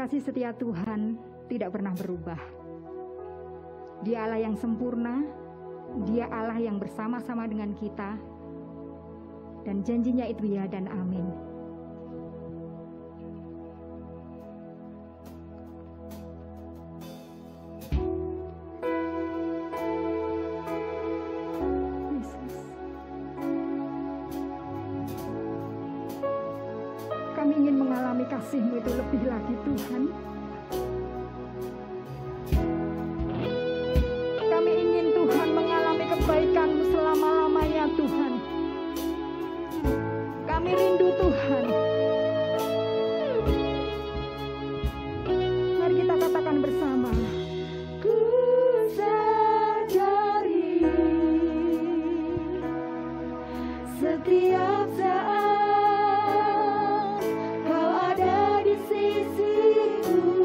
kasih setia Tuhan tidak pernah berubah. Dia Allah yang sempurna, Dia Allah yang bersama-sama dengan kita, dan janjinya itu ya dan amin. Kami ingin mengalami kasih-Mu itu lebih lagi, Tuhan. Kami ingin Tuhan mengalami kebaikan-Mu selama-lamanya, Tuhan. Kami rindu Tuhan. Mari kita katakan bersama. Ku sadari setiap saat Kau ada di sisiku.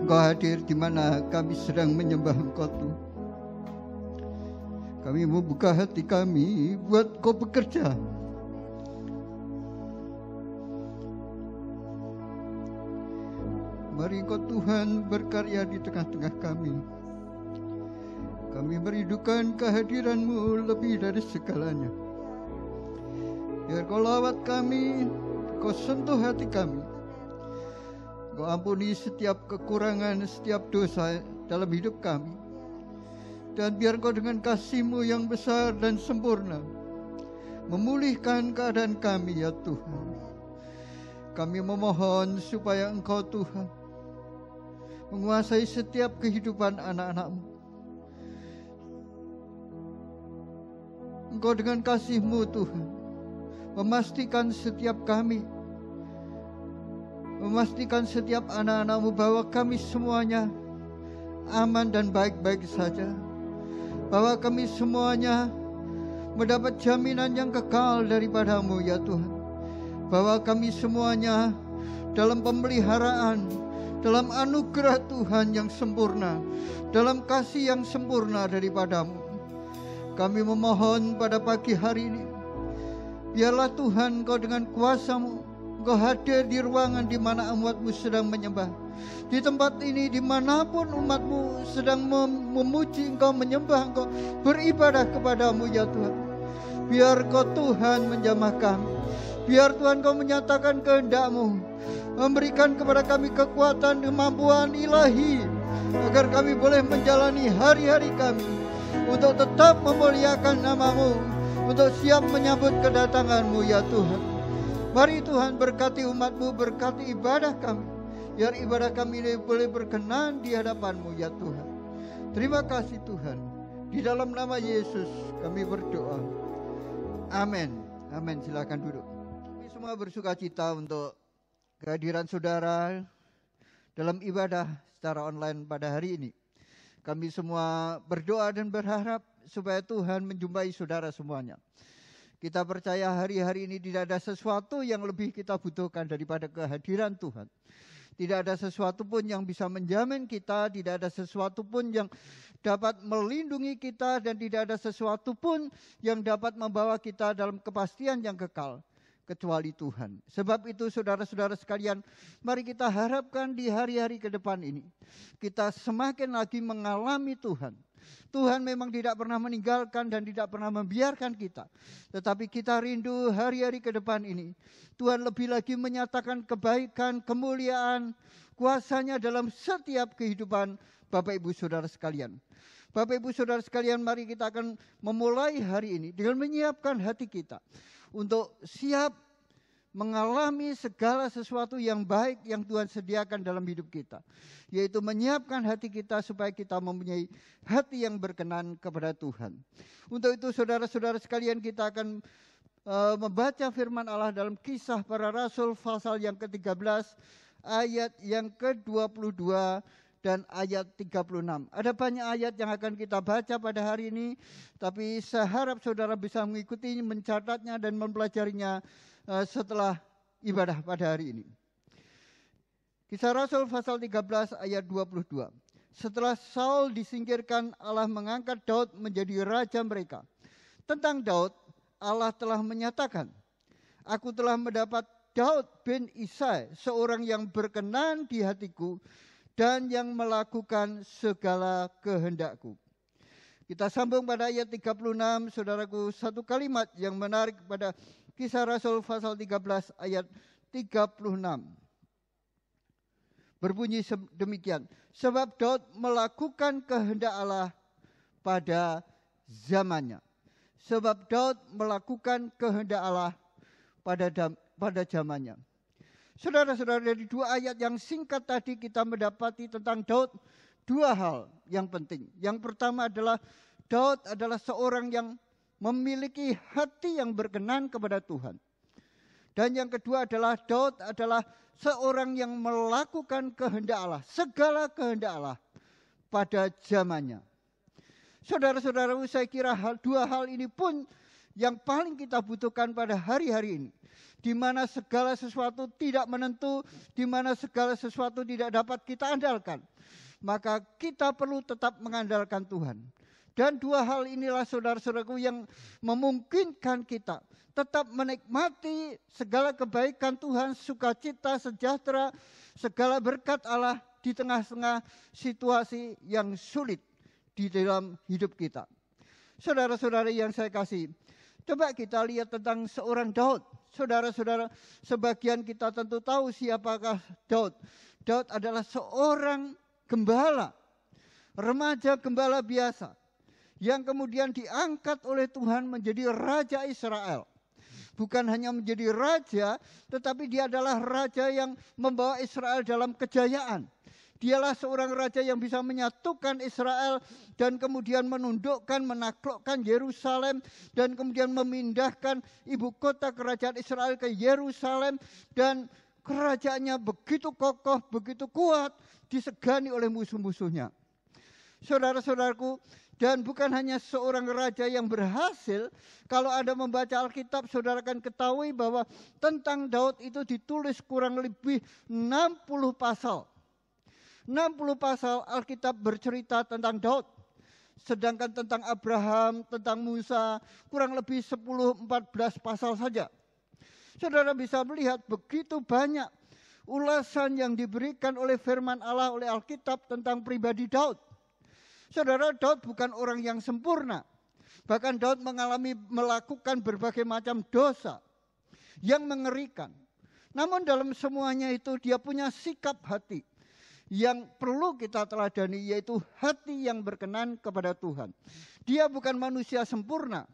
Engkau hadir di mana kami sedang menyembah Engkau Tuhan. Kami membuka hati kami buat Kau bekerja. Mari Engkau Tuhan berkarya di tengah-tengah kami. Kami merindukan kehadiran-Mu lebih dari segalanya. Biar Kau lawat kami, Kau sentuh hati kami. Kau ampuni setiap kekurangan, setiap dosa dalam hidup kami. Dan biar Kau dengan kasih-Mu yang besar dan sempurna memulihkan keadaan kami, ya Tuhan. Kami memohon supaya Engkau Tuhan menguasai setiap kehidupan anak-anak-Mu. Engkau dengan kasih-Mu Tuhan memastikan setiap kami, memastikan setiap anak-anak-Mu bahwa kami semuanya aman dan baik-baik saja. Bahwa kami semuanya mendapat jaminan yang kekal daripada-Mu, ya Tuhan. Bahwa kami semuanya dalam pemeliharaan, dalam anugerah Tuhan yang sempurna, dalam kasih yang sempurna daripada-Mu. Kami memohon pada pagi hari ini, biarlah Tuhan Kau dengan kuasa-Mu, Kau hadir di ruangan di mana umat-Mu sedang menyembah. Di tempat ini dimanapun umat-Mu sedang memuji Engkau, menyembah Engkau, beribadah kepada-Mu, ya Tuhan. Biar Kau Tuhan menjamah kami. Biar Tuhan Kau menyatakan kehendak-Mu, memberikan kepada kami kekuatan, kemampuan ilahi, agar kami boleh menjalani hari-hari kami untuk tetap memuliakan nama-Mu, untuk siap menyambut kedatangan-Mu, ya Tuhan. Mari Tuhan berkati umat-Mu, berkati ibadah kami, biar ibadah kami ini boleh berkenan di hadapan-Mu, ya Tuhan. Terima kasih Tuhan. Di dalam nama Yesus kami berdoa. Amin. Amin. Silakan duduk. Kami semua bersuka cita untuk kehadiran saudara dalam ibadah secara online pada hari ini. Kami semua berdoa dan berharap supaya Tuhan menjumpai saudara semuanya. Kita percaya hari-hari ini tidak ada sesuatu yang lebih kita butuhkan daripada kehadiran Tuhan. Tidak ada sesuatu pun yang bisa menjamin kita, tidak ada sesuatu pun yang dapat melindungi kita, dan tidak ada sesuatu pun yang dapat membawa kita dalam kepastian yang kekal, kecuali Tuhan. Sebab itu saudara-saudara sekalian, mari kita harapkan di hari-hari ke depan ini, kita semakin lagi mengalami Tuhan. Tuhan memang tidak pernah meninggalkan dan tidak pernah membiarkan kita. Tetapi kita rindu hari-hari ke depan ini, Tuhan lebih lagi menyatakan kebaikan, kemuliaan, kuasa-Nya dalam setiap kehidupan Bapak Ibu Saudara sekalian. Bapak Ibu Saudara sekalian, mari kita akan memulai hari ini dengan menyiapkan hati kita untuk siap mengalami segala sesuatu yang baik yang Tuhan sediakan dalam hidup kita. Yaitu menyiapkan hati kita supaya kita mempunyai hati yang berkenan kepada Tuhan. Untuk itu saudara-saudara sekalian, kita akan membaca firman Allah dalam Kisah Para Rasul pasal yang ke-13 ayat yang ke-22 dan ayat 36. Ada banyak ayat yang akan kita baca pada hari ini, tapi saya harap saudara bisa mengikuti, mencatatnya dan mempelajarinya setelah ibadah pada hari ini. Kisah Rasul pasal 13 ayat 22. Setelah Saul disingkirkan, Allah mengangkat Daud menjadi raja mereka. Tentang Daud, Allah telah menyatakan, Aku telah mendapat Daud bin Isai, seorang yang berkenan di hatiku dan yang melakukan segala kehendakku. Kita sambung pada ayat 36, saudaraku, satu kalimat yang menarik pada Kisah Rasul pasal 13 ayat 36. Berbunyi demikian. Sebab Daud melakukan kehendak Allah pada zamannya. Sebab Daud melakukan kehendak Allah pada zamannya. Saudara-saudara, dari dua ayat yang singkat tadi kita mendapati tentang Daud dua hal yang penting. Yang pertama adalah Daud adalah seorang yang memiliki hati yang berkenan kepada Tuhan. Dan yang kedua adalah Daud adalah seorang yang melakukan kehendak Allah, segala kehendak Allah pada zamannya. Saudara-saudara, saya kira dua hal ini pun yang paling kita butuhkan pada hari-hari ini, di mana segala sesuatu tidak menentu, di mana segala sesuatu tidak dapat kita andalkan, maka kita perlu tetap mengandalkan Tuhan. Dan dua hal inilah saudara-saudaraku yang memungkinkan kita tetap menikmati segala kebaikan Tuhan, sukacita, sejahtera, segala berkat Allah di tengah-tengah situasi yang sulit di dalam hidup kita. Saudara-saudara yang saya kasih, coba kita lihat tentang seorang Daud. Saudara-saudara, sebagian kita tentu tahu siapakah Daud. Daud adalah seorang gembala, remaja gembala biasa, yang kemudian diangkat oleh Tuhan menjadi Raja Israel. Bukan hanya menjadi raja, tetapi dia adalah raja yang membawa Israel dalam kejayaan. Dialah seorang raja yang bisa menyatukan Israel dan kemudian menundukkan, menaklukkan Yerusalem dan kemudian memindahkan ibu kota kerajaan Israel ke Yerusalem, dan kerajaannya begitu kokoh, begitu kuat, disegani oleh musuh-musuhnya. Saudara-saudaraku, dan bukan hanya seorang raja yang berhasil. Kalau Anda membaca Alkitab, saudara akan ketahui bahwa tentang Daud itu ditulis kurang lebih 60 pasal. 60 pasal Alkitab bercerita tentang Daud. Sedangkan tentang Abraham, tentang Musa, kurang lebih 10-14 pasal saja. Saudara bisa melihat begitu banyak ulasan yang diberikan oleh firman Allah, oleh Alkitab tentang pribadi Daud. Saudara, Daud bukan orang yang sempurna. Bahkan Daud melakukan berbagai macam dosa yang mengerikan. Namun dalam semuanya itu dia punya sikap hati yang perlu kita teladani, yaitu hati yang berkenan kepada Tuhan. Dia bukan manusia sempurna,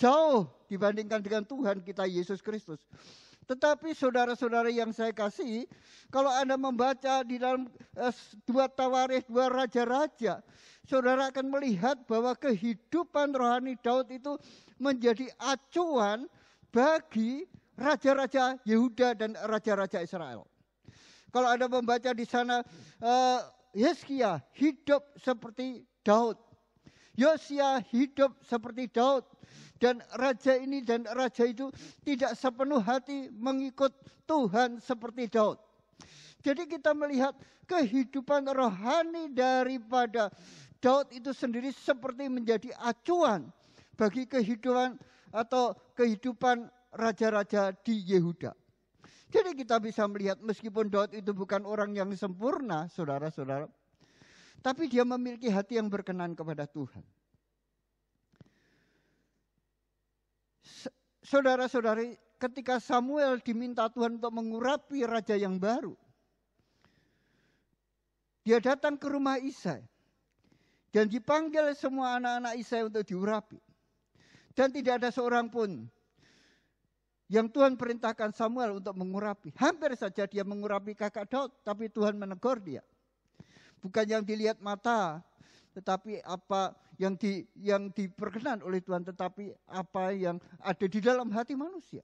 jauh dibandingkan dengan Tuhan kita Yesus Kristus. Tetapi saudara-saudara yang saya kasih, kalau Anda membaca di dalam 2 Tawarikh, 2 Raja-Raja, saudara akan melihat bahwa kehidupan rohani Daud itu menjadi acuan bagi raja-raja Yehuda dan raja-raja Israel. Kalau Anda membaca di sana, Hizkia hidup seperti Daud, Yosia hidup seperti Daud, dan raja ini dan raja itu tidak sepenuh hati mengikut Tuhan seperti Daud. Jadi kita melihat kehidupan rohani daripada Daud itu sendiri seperti menjadi acuan bagi kehidupan atau kehidupan raja-raja di Yehuda. Jadi kita bisa melihat meskipun Daud itu bukan orang yang sempurna, saudara-saudara, tapi dia memiliki hati yang berkenan kepada Tuhan. Saudara-saudari, ketika Samuel diminta Tuhan untuk mengurapi raja yang baru, dia datang ke rumah Isai dan dipanggil semua anak-anak Isai untuk diurapi. Dan tidak ada seorang pun yang Tuhan perintahkan Samuel untuk mengurapi. Hampir saja dia mengurapi kakak Daud, tapi Tuhan menegur dia. Bukan yang dilihat mata, tetapi apa yang diperkenan oleh Tuhan, tetapi apa yang ada di dalam hati manusia.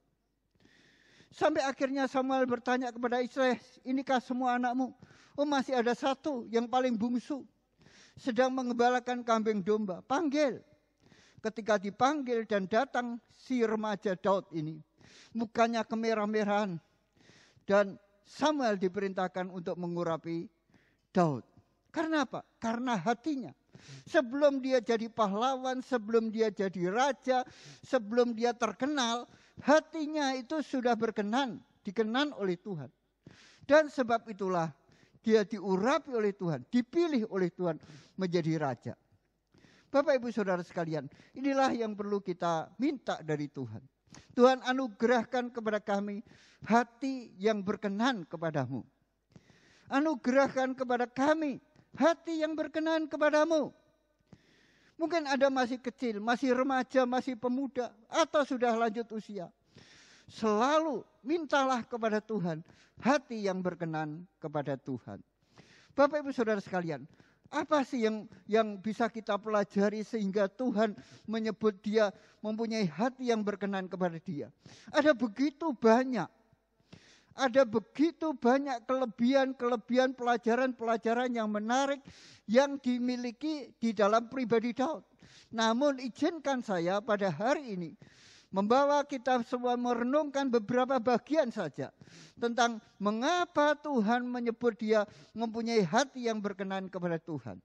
Sampai akhirnya Samuel bertanya kepada Israel, inikah semua anakmu? Oh, masih ada satu yang paling bungsu, sedang mengembalakan kambing domba. Panggil. Ketika dipanggil dan datang si remaja Daud ini, mukanya kemerah-merahan, dan Samuel diperintahkan untuk mengurapi Daud. Karena apa? Karena hatinya. Sebelum dia jadi pahlawan, sebelum dia jadi raja, sebelum dia terkenal, hatinya itu sudah dikenan oleh Tuhan. Dan sebab itulah dia diurapi oleh Tuhan, dipilih oleh Tuhan menjadi raja. Bapak Ibu Saudara sekalian, inilah yang perlu kita minta dari Tuhan. Tuhan anugerahkan kepada kami hati yang berkenan kepadamu. Anugerahkan kepada kami hati yang berkenan kepadamu. Mungkin Anda masih kecil, masih remaja, masih pemuda, atau sudah lanjut usia. Selalu mintalah kepada Tuhan hati yang berkenan kepada Tuhan. Bapak Ibu Saudara sekalian, apa sih yang bisa kita pelajari sehingga Tuhan menyebut dia mempunyai hati yang berkenan kepada dia? Ada begitu banyak kelebihan pelajaran-pelajaran yang menarik yang dimiliki di dalam pribadi Daud. Namun izinkan saya pada hari ini membawa kita semua merenungkan beberapa bagian saja tentang mengapa Tuhan menyebut dia mempunyai hati yang berkenan kepada Tuhan.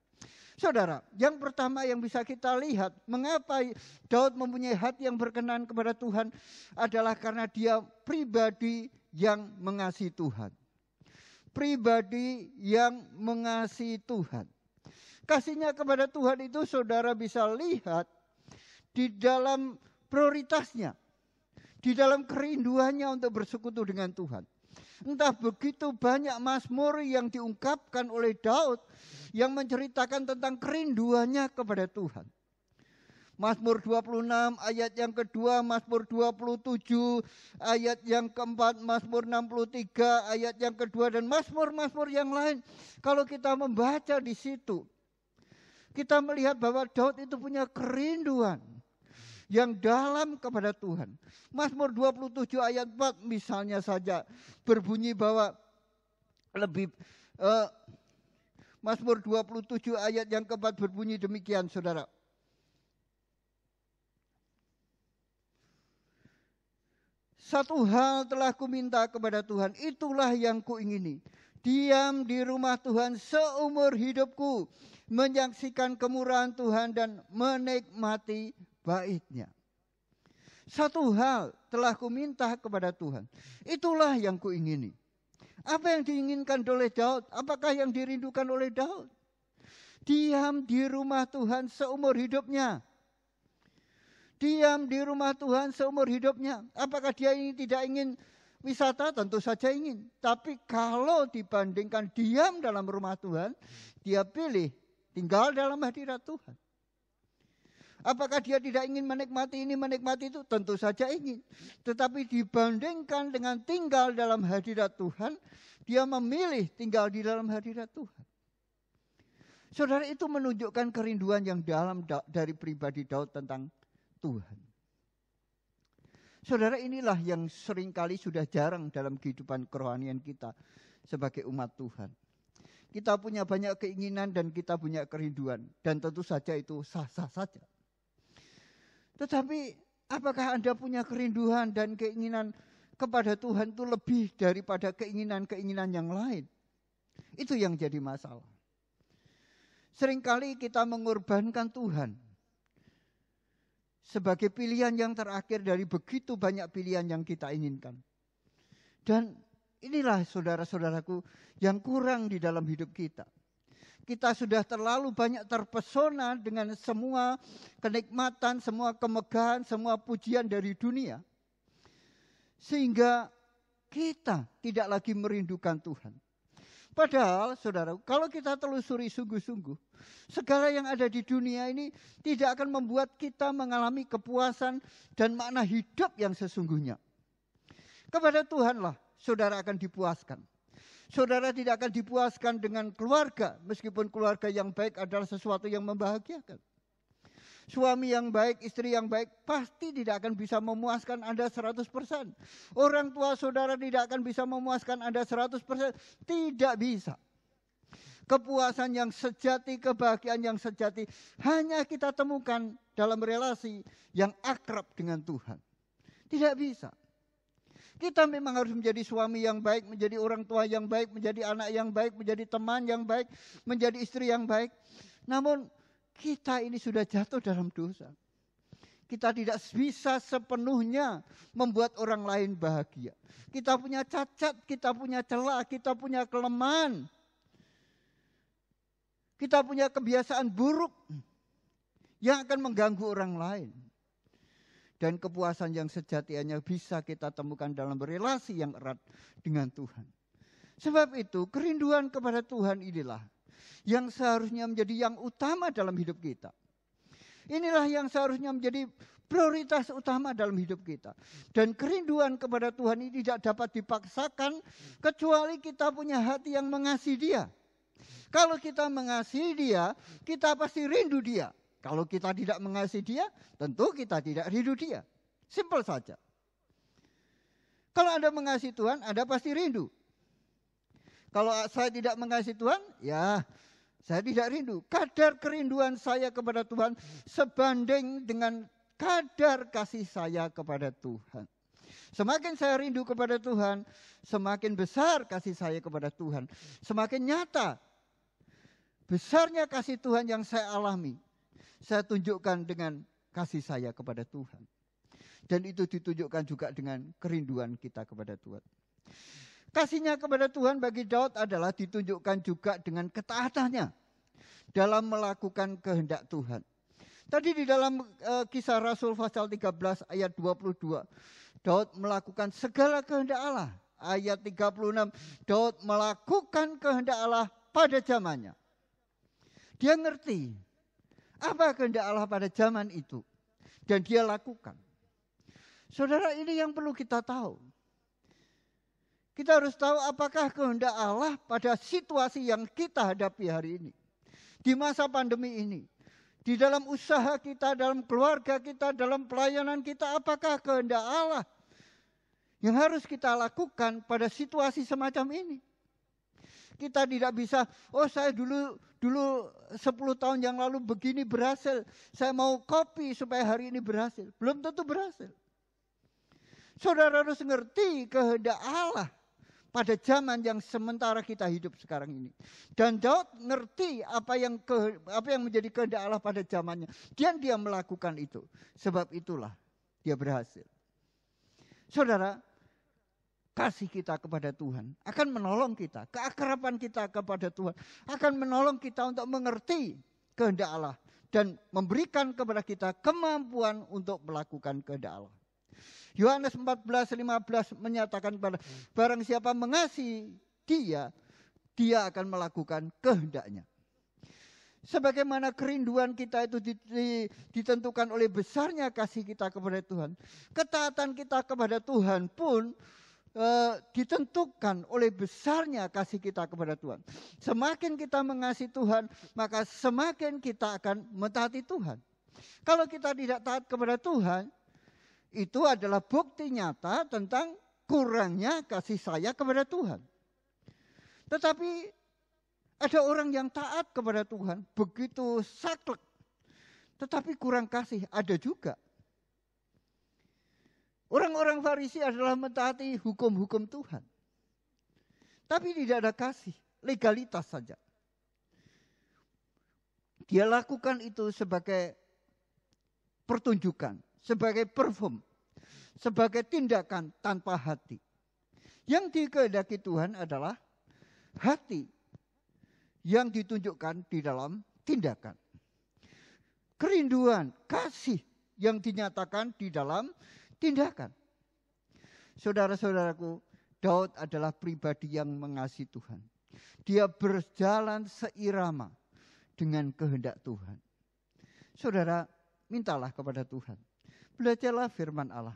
Saudara, yang pertama yang bisa kita lihat mengapa Daud mempunyai hati yang berkenan kepada Tuhan adalah karena dia pribadi yang mengasihi Tuhan. Pribadi yang mengasihi Tuhan. Kasihnya kepada Tuhan itu saudara bisa lihat di dalam prioritasnya, di dalam kerinduannya untuk bersekutu dengan Tuhan. Entah begitu banyak mazmur yang diungkapkan oleh Daud yang menceritakan tentang kerinduannya kepada Tuhan. Mazmur 26 ayat yang kedua, Mazmur 27 ayat yang keempat, Mazmur 63 ayat yang kedua, dan mazmur-mazmur yang lain. Kalau kita membaca di situ, kita melihat bahwa Daud itu punya kerinduan yang dalam kepada Tuhan. Mazmur 27 ayat 4 misalnya saja berbunyi bahwa Mazmur 27 ayat yang keempat berbunyi demikian, saudara. Satu hal telah kuminta kepada Tuhan, itulah yang kuingini. Diam di rumah Tuhan seumur hidupku, menyaksikan kemurahan Tuhan dan menikmati baiknya. Satu hal telah kuminta kepada Tuhan, itulah yang kuingini. Apa yang diinginkan oleh Daud? Apakah yang dirindukan oleh Daud? Diam di rumah Tuhan seumur hidupnya. Diam di rumah Tuhan seumur hidupnya. Apakah dia tidak ingin wisata? Tentu saja ingin. Tapi kalau dibandingkan diam dalam rumah Tuhan, dia pilih tinggal dalam hadirat Tuhan. Apakah dia tidak ingin menikmati ini, menikmati itu? Tentu saja ingin. Tetapi dibandingkan dengan tinggal dalam hadirat Tuhan, dia memilih tinggal di dalam hadirat Tuhan. Saudara, itu menunjukkan kerinduan yang dalam dari pribadi Daud tentang Tuhan. Saudara, inilah yang seringkali sudah jarang dalam kehidupan kerohanian kita sebagai umat Tuhan. Kita punya banyak keinginan dan kita punya kerinduan. Dan tentu saja itu sah-sah saja. Tetapi apakah Anda punya kerinduan dan keinginan kepada Tuhan itu lebih daripada keinginan-keinginan yang lain? Itu yang jadi masalah. Seringkali kita mengorbankan Tuhan sebagai pilihan yang terakhir dari begitu banyak pilihan yang kita inginkan. Dan inilah saudara-saudaraku yang kurang di dalam hidup kita. Kita sudah terlalu banyak terpesona dengan semua kenikmatan, semua kemegahan, semua pujian dari dunia. Sehingga kita tidak lagi merindukan Tuhan. Padahal, saudara, kalau kita telusuri sungguh-sungguh, segala yang ada di dunia ini tidak akan membuat kita mengalami kepuasan dan makna hidup yang sesungguhnya. Kepada Tuhanlah saudara akan dipuaskan. Saudara tidak akan dipuaskan dengan keluarga, meskipun keluarga yang baik adalah sesuatu yang membahagiakan. Suami yang baik, istri yang baik pasti tidak akan bisa memuaskan Anda 100%. Orang tua saudara tidak akan bisa memuaskan Anda 100%. Tidak bisa. Kepuasan yang sejati, kebahagiaan yang sejati hanya kita temukan dalam relasi yang akrab dengan Tuhan. Tidak bisa. Kita memang harus menjadi suami yang baik, menjadi orang tua yang baik, menjadi anak yang baik, menjadi teman yang baik, menjadi istri yang baik. Namun kita ini sudah jatuh dalam dosa. Kita tidak bisa sepenuhnya membuat orang lain bahagia. Kita punya cacat, kita punya celah, kita punya kelemahan. Kita punya kebiasaan buruk yang akan mengganggu orang lain. Dan kepuasan yang sejati hanya bisa kita temukan dalam relasi yang erat dengan Tuhan. Sebab itu kerinduan kepada Tuhan inilah yang seharusnya menjadi yang utama dalam hidup kita. Inilah yang seharusnya menjadi prioritas utama dalam hidup kita. Dan kerinduan kepada Tuhan ini tidak dapat dipaksakan kecuali kita punya hati yang mengasihi Dia. Kalau kita mengasihi Dia, kita pasti rindu Dia. Kalau kita tidak mengasihi Dia, tentu kita tidak rindu Dia. Simpel saja. Kalau Anda mengasihi Tuhan, Anda pasti rindu. Kalau saya tidak mengasihi Tuhan, ya Saya tidak rindu. Kadar kerinduan saya kepada Tuhan sebanding dengan kadar kasih saya kepada Tuhan. Semakin saya rindu kepada Tuhan, semakin besar kasih saya kepada Tuhan. Semakin nyata besarnya kasih Tuhan yang saya alami. Saya tunjukkan dengan kasih saya kepada Tuhan. Dan itu ditunjukkan juga dengan kerinduan kita kepada Tuhan. Kasihnya kepada Tuhan bagi Daud adalah ditunjukkan juga dengan ketaatannya dalam melakukan kehendak Tuhan. Tadi di dalam Kisah Rasul pasal 13 ayat 22, Daud melakukan segala kehendak Allah. Ayat 36, Daud melakukan kehendak Allah pada zamannya. Dia ngerti apa kehendak Allah pada zaman itu. Dan dia lakukan. Saudara, ini yang perlu kita tahu. Kita harus tahu apakah kehendak Allah pada situasi yang kita hadapi hari ini. Di masa pandemi ini. Di dalam usaha kita, dalam keluarga kita, dalam pelayanan kita. Apakah kehendak Allah yang harus kita lakukan pada situasi semacam ini. Kita tidak bisa, saya dulu 10 tahun yang lalu begini berhasil. Saya mau copy supaya hari ini berhasil. Belum tentu berhasil. Saudara harus ngerti kehendak Allah pada zaman yang sementara kita hidup sekarang ini. Dan Daud ngerti apa yang menjadi kehendak Allah pada zamannya. Dan dia melakukan itu. Sebab itulah dia berhasil. Saudara, kasih kita kepada Tuhan akan menolong kita. Keakraban kita kepada Tuhan akan menolong kita untuk mengerti kehendak Allah. Dan memberikan kepada kita kemampuan untuk melakukan kehendak Allah. Yohanes 14:15 menyatakan kepada barang siapa mengasihi dia, dia akan melakukan kehendaknya. Sebagaimana kerinduan kita itu ditentukan oleh besarnya kasih kita kepada Tuhan. Ketaatan kita kepada Tuhan pun ditentukan oleh besarnya kasih kita kepada Tuhan. Semakin kita mengasihi Tuhan, maka semakin kita akan mentaati Tuhan. Kalau kita tidak taat kepada Tuhan, itu adalah bukti nyata tentang kurangnya kasih saya kepada Tuhan. Tetapi ada orang yang taat kepada Tuhan, begitu saklek, tetapi kurang kasih, ada juga. Orang-orang Farisi adalah mentaati hukum-hukum Tuhan. Tapi tidak ada kasih, legalitas saja. Dia lakukan itu sebagai pertunjukan, sebagai perform, sebagai tindakan tanpa hati. Yang dikehendaki Tuhan adalah hati yang ditunjukkan di dalam tindakan. Kerinduan, kasih yang dinyatakan di dalam tindakan. Saudara-saudaraku, Daud adalah pribadi yang mengasihi Tuhan. Dia berjalan seirama dengan kehendak Tuhan. Saudara, mintalah kepada Tuhan. Belajarlah firman Allah.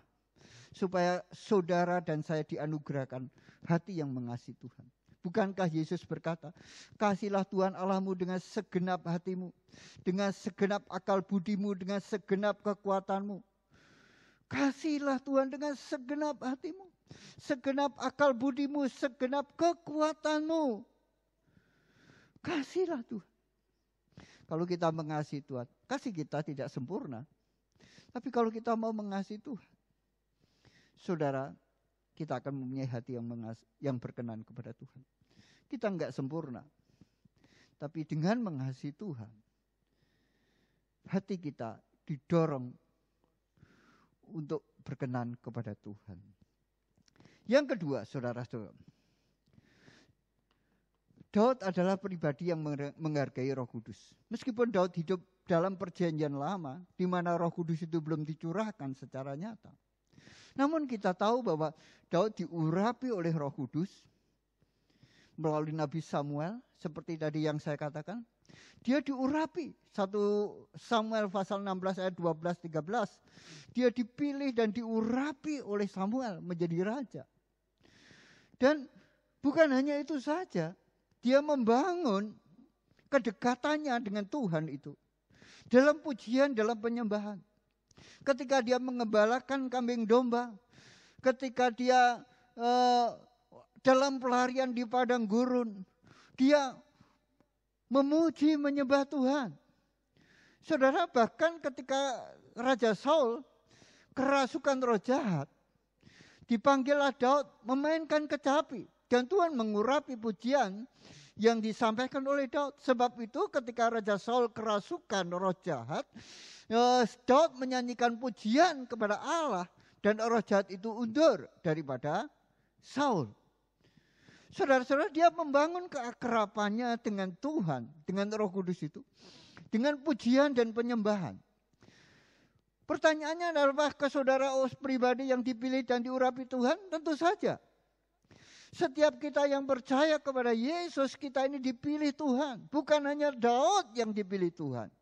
Supaya saudara dan saya dianugerahkan hati yang mengasihi Tuhan. Bukankah Yesus berkata, kasihlah Tuhan Allahmu dengan segenap hatimu, dengan segenap akal budimu, dengan segenap kekuatanmu. Kasihlah Tuhan dengan segenap hatimu, segenap akal budimu, segenap kekuatanmu. Kasihlah Tuhan. Kalau kita mengasihi Tuhan, kasih kita tidak sempurna. Tapi kalau kita mau mengasihi Tuhan, saudara, kita akan mempunyai hati yang berkenan kepada Tuhan. Kita enggak sempurna. Tapi dengan mengasihi Tuhan, hati kita didorong untuk berkenan kepada Tuhan. Yang kedua, saudara-saudara, Daud adalah pribadi yang menghargai Roh Kudus. Meskipun Daud hidup dalam perjanjian lama, di mana Roh Kudus itu belum dicurahkan secara nyata. Namun kita tahu bahwa Daud diurapi oleh Roh Kudus melalui Nabi Samuel, seperti tadi yang saya katakan. Dia diurapi. 1 Samuel pasal 16 ayat 12-13. Dia dipilih dan diurapi oleh Samuel menjadi raja. Dan bukan hanya itu saja. Dia membangun kedekatannya dengan Tuhan itu. Dalam pujian, dalam penyembahan. Ketika dia mengembalakan kambing domba. Ketika dia dalam pelarian di padang gurun. Dia memuji, menyembah Tuhan. Saudara, bahkan ketika Raja Saul kerasukan roh jahat, dipanggillah Daud memainkan kecapi. Dan Tuhan mengurapi pujian yang disampaikan oleh Daud. Sebab itu ketika Raja Saul kerasukan roh jahat, Daud menyanyikan pujian kepada Allah. Dan roh jahat itu undur daripada Saul. Saudara-saudara, dia membangun keakrabannya dengan Tuhan, dengan Roh Kudus itu, dengan pujian dan penyembahan. Pertanyaannya adalah, apakah saudara pribadi yang dipilih dan diurapi Tuhan? Tentu saja. Setiap kita yang percaya kepada Yesus, kita ini dipilih Tuhan. Bukan hanya Daud yang dipilih Tuhan.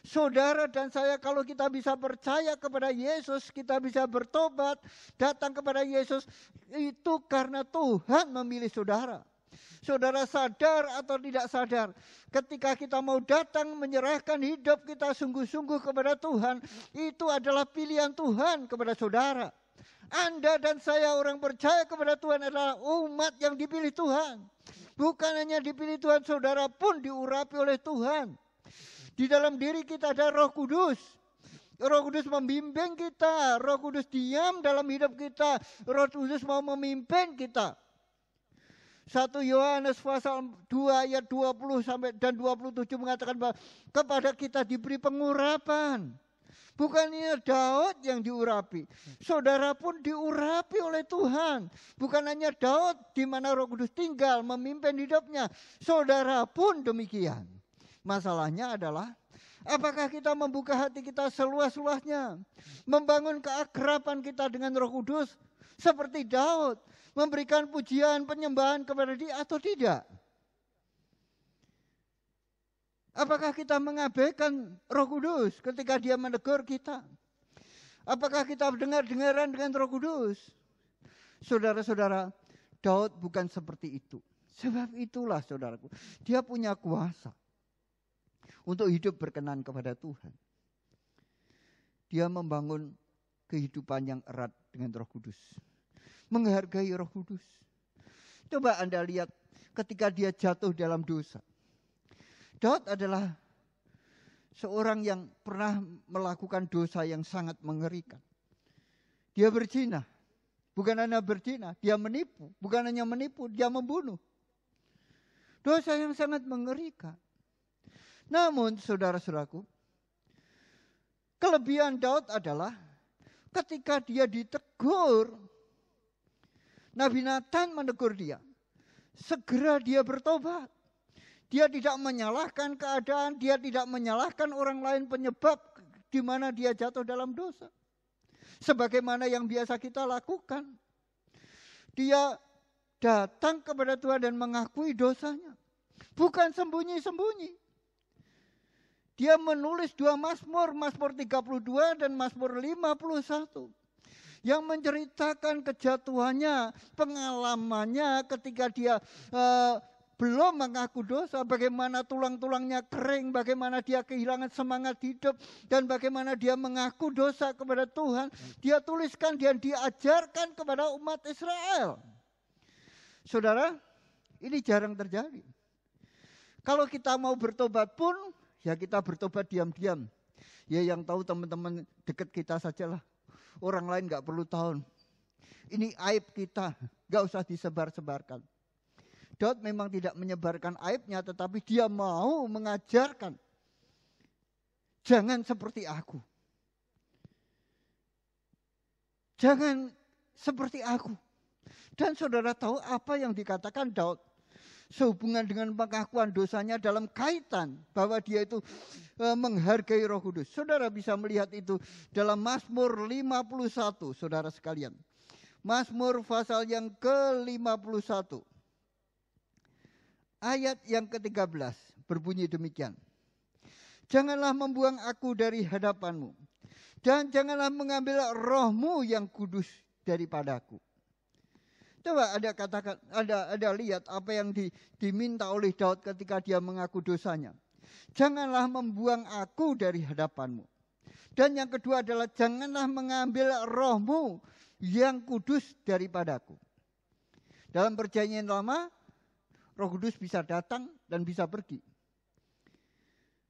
Saudara dan saya, kalau kita bisa percaya kepada Yesus, kita bisa bertobat, datang kepada Yesus, itu karena Tuhan memilih saudara. Saudara sadar atau tidak sadar, ketika kita mau datang menyerahkan hidup kita sungguh-sungguh kepada Tuhan, itu adalah pilihan Tuhan kepada saudara. Anda dan saya orang percaya kepada Tuhan adalah umat yang dipilih Tuhan. Bukan hanya dipilih Tuhan, saudara pun diurapi oleh Tuhan. Di dalam diri kita ada Roh Kudus. Roh Kudus membimbing kita. Roh Kudus diam dalam hidup kita. Roh Kudus mau memimpin kita. 1 Yohanes pasal 2 ayat 20 sampai dan 27 mengatakan bahwa kepada kita diberi pengurapan. Bukannya Daud yang diurapi. Saudara pun diurapi oleh Tuhan. Bukan hanya Daud di mana Roh Kudus tinggal memimpin hidupnya. Saudara pun demikian. Masalahnya adalah, apakah kita membuka hati kita seluas-luasnya, membangun keakraban kita dengan Roh Kudus seperti Daud, memberikan pujian, penyembahan kepada Dia atau tidak? Apakah kita mengabaikan Roh Kudus ketika Dia menegur kita? Apakah kita dengar-dengaran dengan Roh Kudus? Saudara-saudara, Daud bukan seperti itu. Sebab itulah saudaraku, dia punya kuasa untuk hidup berkenan kepada Tuhan. Dia membangun kehidupan yang erat dengan Roh Kudus. Menghargai Roh Kudus. Coba Anda lihat ketika dia jatuh dalam dosa. Daud adalah seorang yang pernah melakukan dosa yang sangat mengerikan. Dia berzina. Bukan hanya berzina, dia menipu. Bukan hanya menipu, dia membunuh. Dosa yang sangat mengerikan. Namun saudara-saudaraku, kelebihan Daud adalah ketika dia ditegur, Nabi Nathan menegur dia, segera dia bertobat. Dia tidak menyalahkan keadaan, dia tidak menyalahkan orang lain penyebab di mana dia jatuh dalam dosa. Sebagaimana yang biasa kita lakukan. Dia datang kepada Tuhan dan mengakui dosanya. Bukan sembunyi-sembunyi. Dia menulis 2 Mazmur, Mazmur 32 dan Mazmur 51. Yang menceritakan kejatuhannya, pengalamannya ketika dia belum mengaku dosa, bagaimana tulang-tulangnya kering, bagaimana dia kehilangan semangat hidup, dan bagaimana dia mengaku dosa kepada Tuhan. Dia tuliskan dan diajarkan kepada umat Israel. Saudara, ini jarang terjadi. Kalau kita mau bertobat pun, ya kita bertobat diam-diam. Ya yang tahu teman-teman dekat kita sajalah. Orang lain gak perlu tahu. Ini aib kita, gak usah disebar-sebarkan. Daud memang tidak menyebarkan aibnya, tetapi dia mau mengajarkan. Jangan seperti aku. Jangan seperti aku. Dan saudara tahu apa yang dikatakan Daud sehubungan dengan pengakuan dosanya dalam kaitan bahwa dia itu menghargai Roh Kudus. Saudara bisa melihat itu dalam Mazmur 51, saudara sekalian. Mazmur pasal yang ke-51. Ayat yang ke-13 berbunyi demikian. Janganlah membuang aku dari hadapanmu, dan janganlah mengambil rohmu yang kudus daripadaku. Coba Anda katakan, Anda lihat apa yang diminta oleh Daud ketika dia mengaku dosanya. Janganlah membuang aku dari hadapanmu. Dan yang kedua adalah janganlah mengambil rohmu yang kudus daripadaku. Dalam perjanjian lama, Roh Kudus bisa datang dan bisa pergi.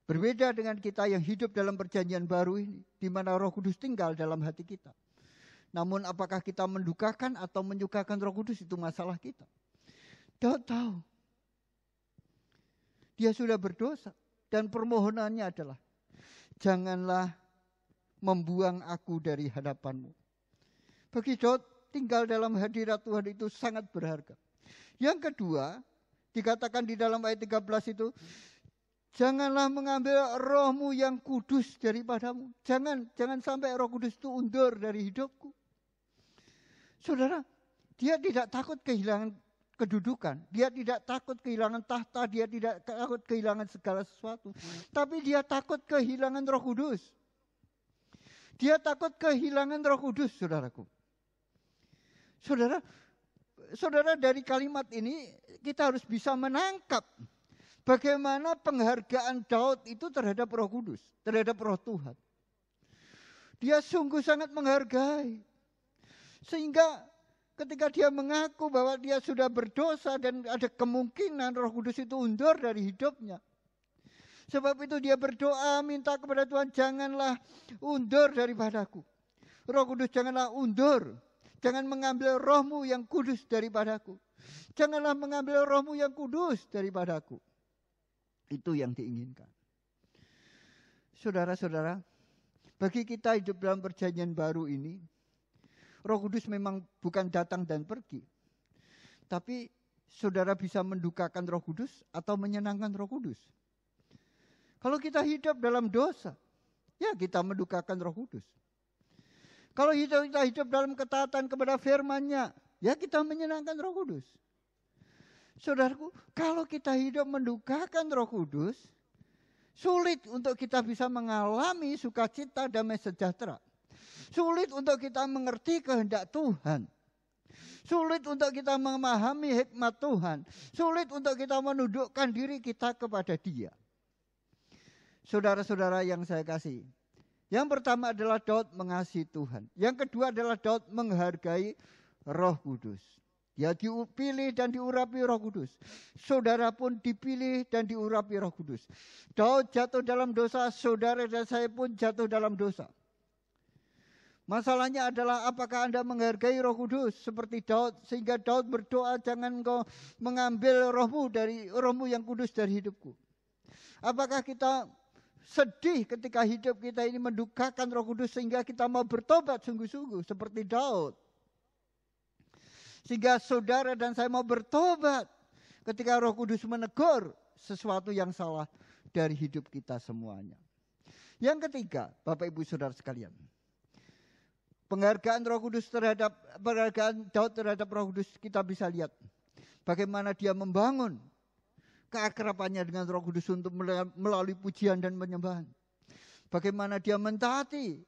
Berbeda dengan kita yang hidup dalam perjanjian baru ini, di mana Roh Kudus tinggal dalam hati kita. Namun apakah kita mendukakan atau menyukakan Roh Kudus, itu masalah kita. Daud tahu. Dia sudah berdosa. Dan permohonannya adalah, janganlah membuang aku dari hadapanmu. Bagi Daud, tinggal dalam hadirat Tuhan itu sangat berharga. Yang kedua, dikatakan di dalam ayat 13 itu, janganlah mengambil rohmu yang kudus daripadamu. Jangan sampai Roh Kudus itu undur dari hidupku. Saudara, dia tidak takut kehilangan kedudukan. Dia tidak takut kehilangan tahta. Dia tidak takut kehilangan segala sesuatu. Tapi dia takut kehilangan Roh Kudus. Dia takut kehilangan Roh Kudus, saudaraku. Saudara, dari kalimat ini kita harus bisa menangkap bagaimana penghargaan Daud itu terhadap Roh Kudus, terhadap Roh Tuhan. Dia sungguh sangat menghargai. Sehingga ketika dia mengaku bahwa dia sudah berdosa dan ada kemungkinan Roh Kudus itu undur dari hidupnya. Sebab itu dia berdoa minta kepada Tuhan, janganlah undur daripadaku. Roh Kudus janganlah undur. Jangan mengambil rohmu yang kudus daripadaku. Janganlah mengambil rohmu yang kudus daripadaku. Itu yang diinginkan. Saudara-saudara, bagi kita hidup dalam perjanjian baru ini, Roh Kudus memang bukan datang dan pergi. Tapi saudara bisa mendukakan Roh Kudus atau menyenangkan Roh Kudus. Kalau kita hidup dalam dosa, ya kita mendukakan Roh Kudus. Kalau kita hidup dalam ketaatan kepada firman-Nya, ya kita menyenangkan Roh Kudus. Saudaraku, kalau kita hidup mendukakan Roh Kudus, sulit untuk kita bisa mengalami sukacita, damai sejahtera. Sulit untuk kita mengerti kehendak Tuhan. Sulit untuk kita memahami hikmat Tuhan. Sulit untuk kita menundukkan diri kita kepada Dia. Saudara-saudara yang saya kasih, yang pertama adalah Daud mengasihi Tuhan. Yang kedua adalah Daud menghargai Roh Kudus. Dia dipilih dan diurapi Roh Kudus. Saudara pun dipilih dan diurapi Roh Kudus. Daud jatuh dalam dosa, saudara dan saya pun jatuh dalam dosa. Masalahnya adalah apakah Anda menghargai Roh Kudus seperti Daud, sehingga Daud berdoa, jangan engkau mengambil rohmu yang kudus dari hidupku. Apakah kita sedih ketika hidup kita ini mendukakan Roh Kudus sehingga kita mau bertobat sungguh-sungguh seperti Daud. Sehingga saudara dan saya mau bertobat ketika Roh Kudus menegur sesuatu yang salah dari hidup kita semuanya. Yang ketiga, Bapak Ibu Saudara sekalian, penghargaan Daud terhadap Roh Kudus kita bisa lihat bagaimana dia membangun keakrabannya dengan Roh Kudus untuk melalui pujian dan penyembahan. Bagaimana dia mentaati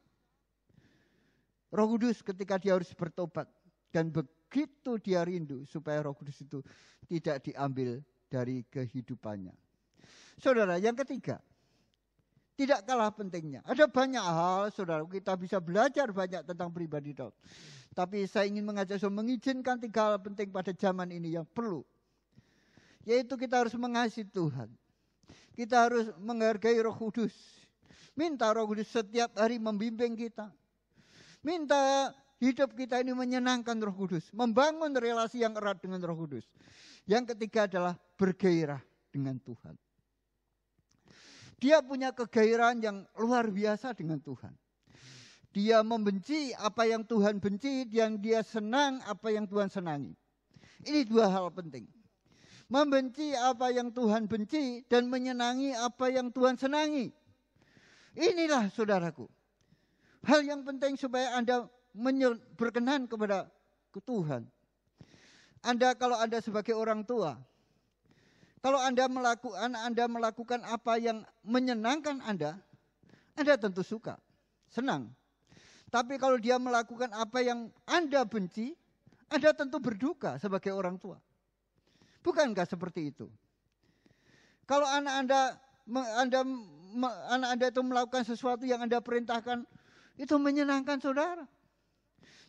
Roh Kudus ketika dia harus bertobat. Dan begitu dia rindu supaya Roh Kudus itu tidak diambil dari kehidupannya. Saudara, yang ketiga, tidak kalah pentingnya. Ada banyak hal, saudara, kita bisa belajar banyak tentang pribadi Daud. Tapi saya ingin mengajak saudara mengizinkan 3 hal penting pada zaman ini yang perlu. Yaitu kita harus mengasihi Tuhan. Kita harus menghargai Roh Kudus. Minta Roh Kudus setiap hari membimbing kita. Minta hidup kita ini menyenangkan Roh Kudus. Membangun relasi yang erat dengan Roh Kudus. Yang ketiga adalah bergairah dengan Tuhan. Dia punya kegairahan yang luar biasa dengan Tuhan. Dia membenci apa yang Tuhan benci, dan dia senang apa yang Tuhan senangi. Ini 2 hal penting. Membenci apa yang Tuhan benci dan menyenangi apa yang Tuhan senangi. Inilah saudaraku, hal yang penting supaya Anda berkenan kepada Tuhan. Kalau Anda sebagai orang tua, kalau Anda melakukan apa yang menyenangkan Anda tentu suka, senang. Tapi kalau dia melakukan apa yang Anda benci, Anda tentu berduka sebagai orang tua. Bukankah seperti itu? Kalau anak Anda itu melakukan sesuatu yang Anda perintahkan, itu menyenangkan saudara.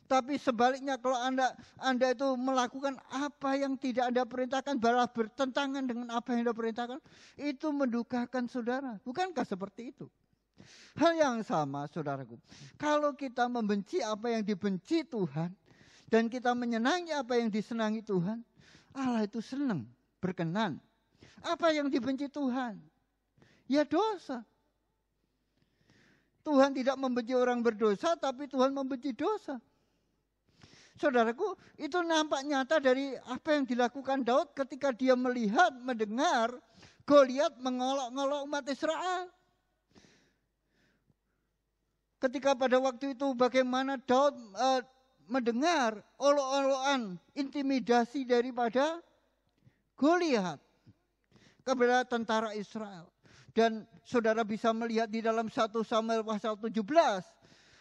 Tapi sebaliknya kalau Anda itu melakukan apa yang tidak Anda perintahkan, malah bertentangan dengan apa yang Anda perintahkan, itu mendukakan saudara. Bukankah seperti itu? Hal yang sama, saudaraku. Kalau kita membenci apa yang dibenci Tuhan, dan kita menyenangi apa yang disenangi Tuhan, Allah itu senang, berkenan. Apa yang dibenci Tuhan? Ya dosa. Tuhan tidak membenci orang berdosa, tapi Tuhan membenci dosa. Saudaraku, itu nampak nyata dari apa yang dilakukan Daud ketika dia melihat, mendengar Goliat mengolok-olok umat Israel. Ketika pada waktu itu bagaimana Daud mendengar olok-olokan intimidasi daripada Goliat kepada tentara Israel. Dan saudara bisa melihat di dalam 1 Samuel pasal 17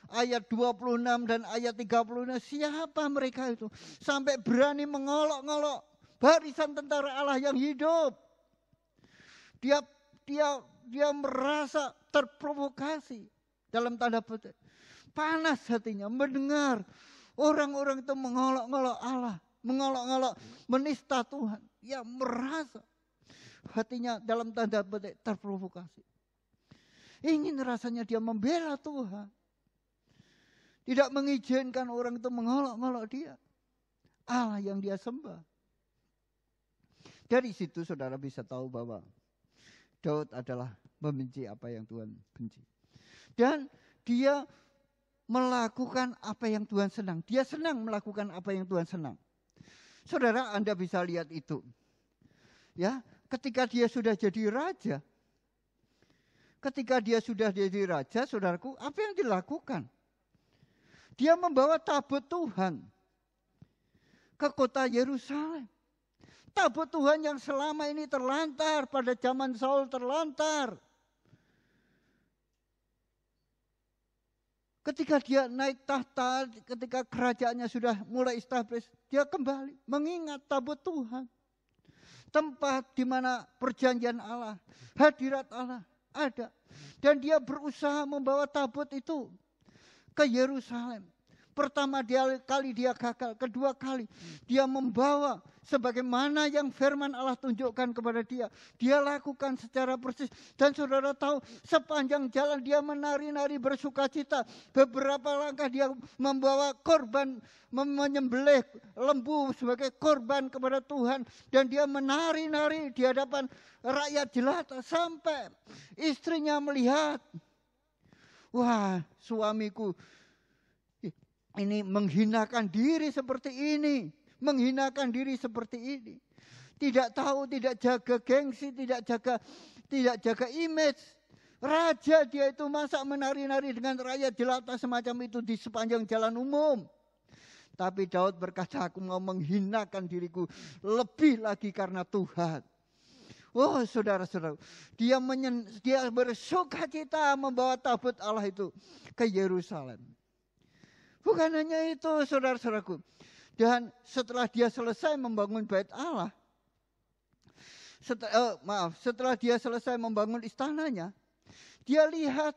ayat 26 dan ayat 30, siapa mereka itu sampai berani mengolok-olok barisan tentara Allah yang hidup. Dia merasa terprovokasi, dalam tanda petik, panas hatinya mendengar orang-orang itu mengolok-olok Allah, mengolok-olok menista Tuhan. Ya merasa hatinya dalam tanda petik terprovokasi. Ingin rasanya dia membela Tuhan. Tidak mengizinkan orang itu mengolok-olok dia. Allah yang dia sembah. Dari situ saudara bisa tahu bahwa Daud adalah membenci apa yang Tuhan benci. Dan dia melakukan apa yang Tuhan senang. Dia senang melakukan apa yang Tuhan senang. Saudara, Anda bisa lihat itu. Ya, ketika dia sudah jadi raja. Ketika dia sudah jadi raja, saudaraku, apa yang dilakukan? Dia membawa tabut Tuhan ke kota Yerusalem. Tabut Tuhan yang selama ini terlantar, pada zaman Saul terlantar. Ketika dia naik tahta, ketika kerajaannya sudah mulai established, dia kembali mengingat tabut Tuhan. Tempat di mana perjanjian Allah, hadirat Allah ada. Dan dia berusaha membawa tabut itu ke Yerusalem. Pertama kali dia gagal, kedua kali dia membawa sebagaimana yang firman Allah tunjukkan kepada dia. Dia lakukan secara persis. Dan saudara tahu, sepanjang jalan dia menari-nari bersukacita. Beberapa langkah dia membawa korban, menyembelih lembu sebagai korban kepada Tuhan. Dan dia menari-nari di hadapan rakyat jelata sampai istrinya melihat, wah, suamiku ini menghinakan diri seperti ini. Menghinakan diri seperti ini. Tidak tahu, tidak jaga gengsi, tidak jaga image. Raja dia itu masa menari-nari dengan rakyat jelata semacam itu di sepanjang jalan umum. Tapi Daud berkata, aku mau menghinakan diriku lebih lagi karena Tuhan. Oh saudara-saudara, dia bersukacita membawa tabut Allah itu ke Yerusalem. Bukan hanya itu, saudara-saudaraku. Dan setelah dia selesai membangun bait Allah, setelah dia selesai membangun istananya, dia lihat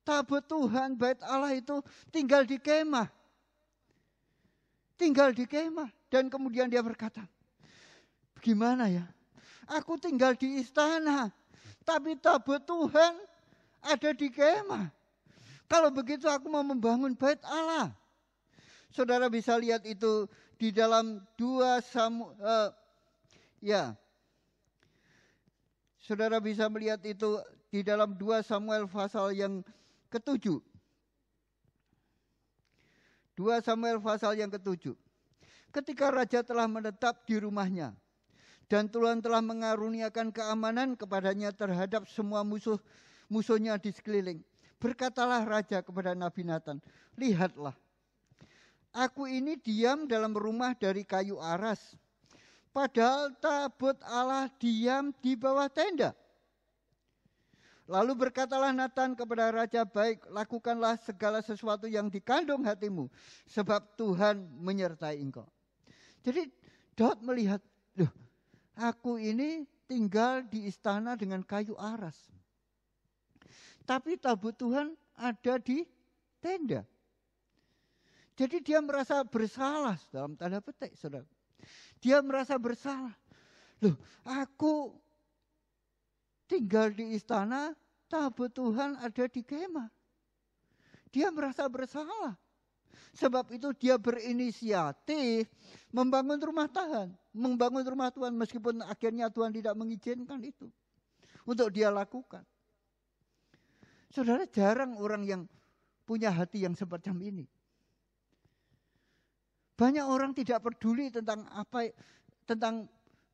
tabut Tuhan, bait Allah itu tinggal di kemah. Tinggal di kemah. Dan kemudian dia berkata, gimana ya? Aku tinggal di istana, tapi tabut Tuhan ada di kemah. Kalau begitu aku mau membangun bait Allah. Saudara bisa lihat itu di dalam 2 Samuel, saudara bisa melihat itu di dalam 2 Samuel pasal yang ke-7. 2 Samuel pasal yang ke-7. Ketika raja telah menetap di rumahnya dan Tuhan telah mengaruniakan keamanan kepadanya terhadap semua musuhnya di sekeliling. Berkatalah raja kepada Nabi Nathan, lihatlah, aku ini diam dalam rumah dari kayu aras, padahal tabut Allah diam di bawah tenda. Lalu berkatalah Nathan kepada raja, baik, lakukanlah segala sesuatu yang dikandung hatimu, sebab Tuhan menyertai engkau. Jadi Daud melihat, loh, aku ini tinggal di istana dengan kayu aras. Tapi tabut Tuhan ada di tenda. Jadi dia merasa bersalah dalam tanda petik, saudara. Dia merasa bersalah. Loh, aku tinggal di istana, tabut Tuhan ada di kemah. Dia merasa bersalah. Sebab itu dia berinisiatif membangun rumah Tuhan. Membangun rumah Tuhan meskipun akhirnya Tuhan tidak mengizinkan itu. Untuk dia lakukan. Saudara, jarang orang yang punya hati yang semacam ini. Banyak orang tidak peduli tentang tentang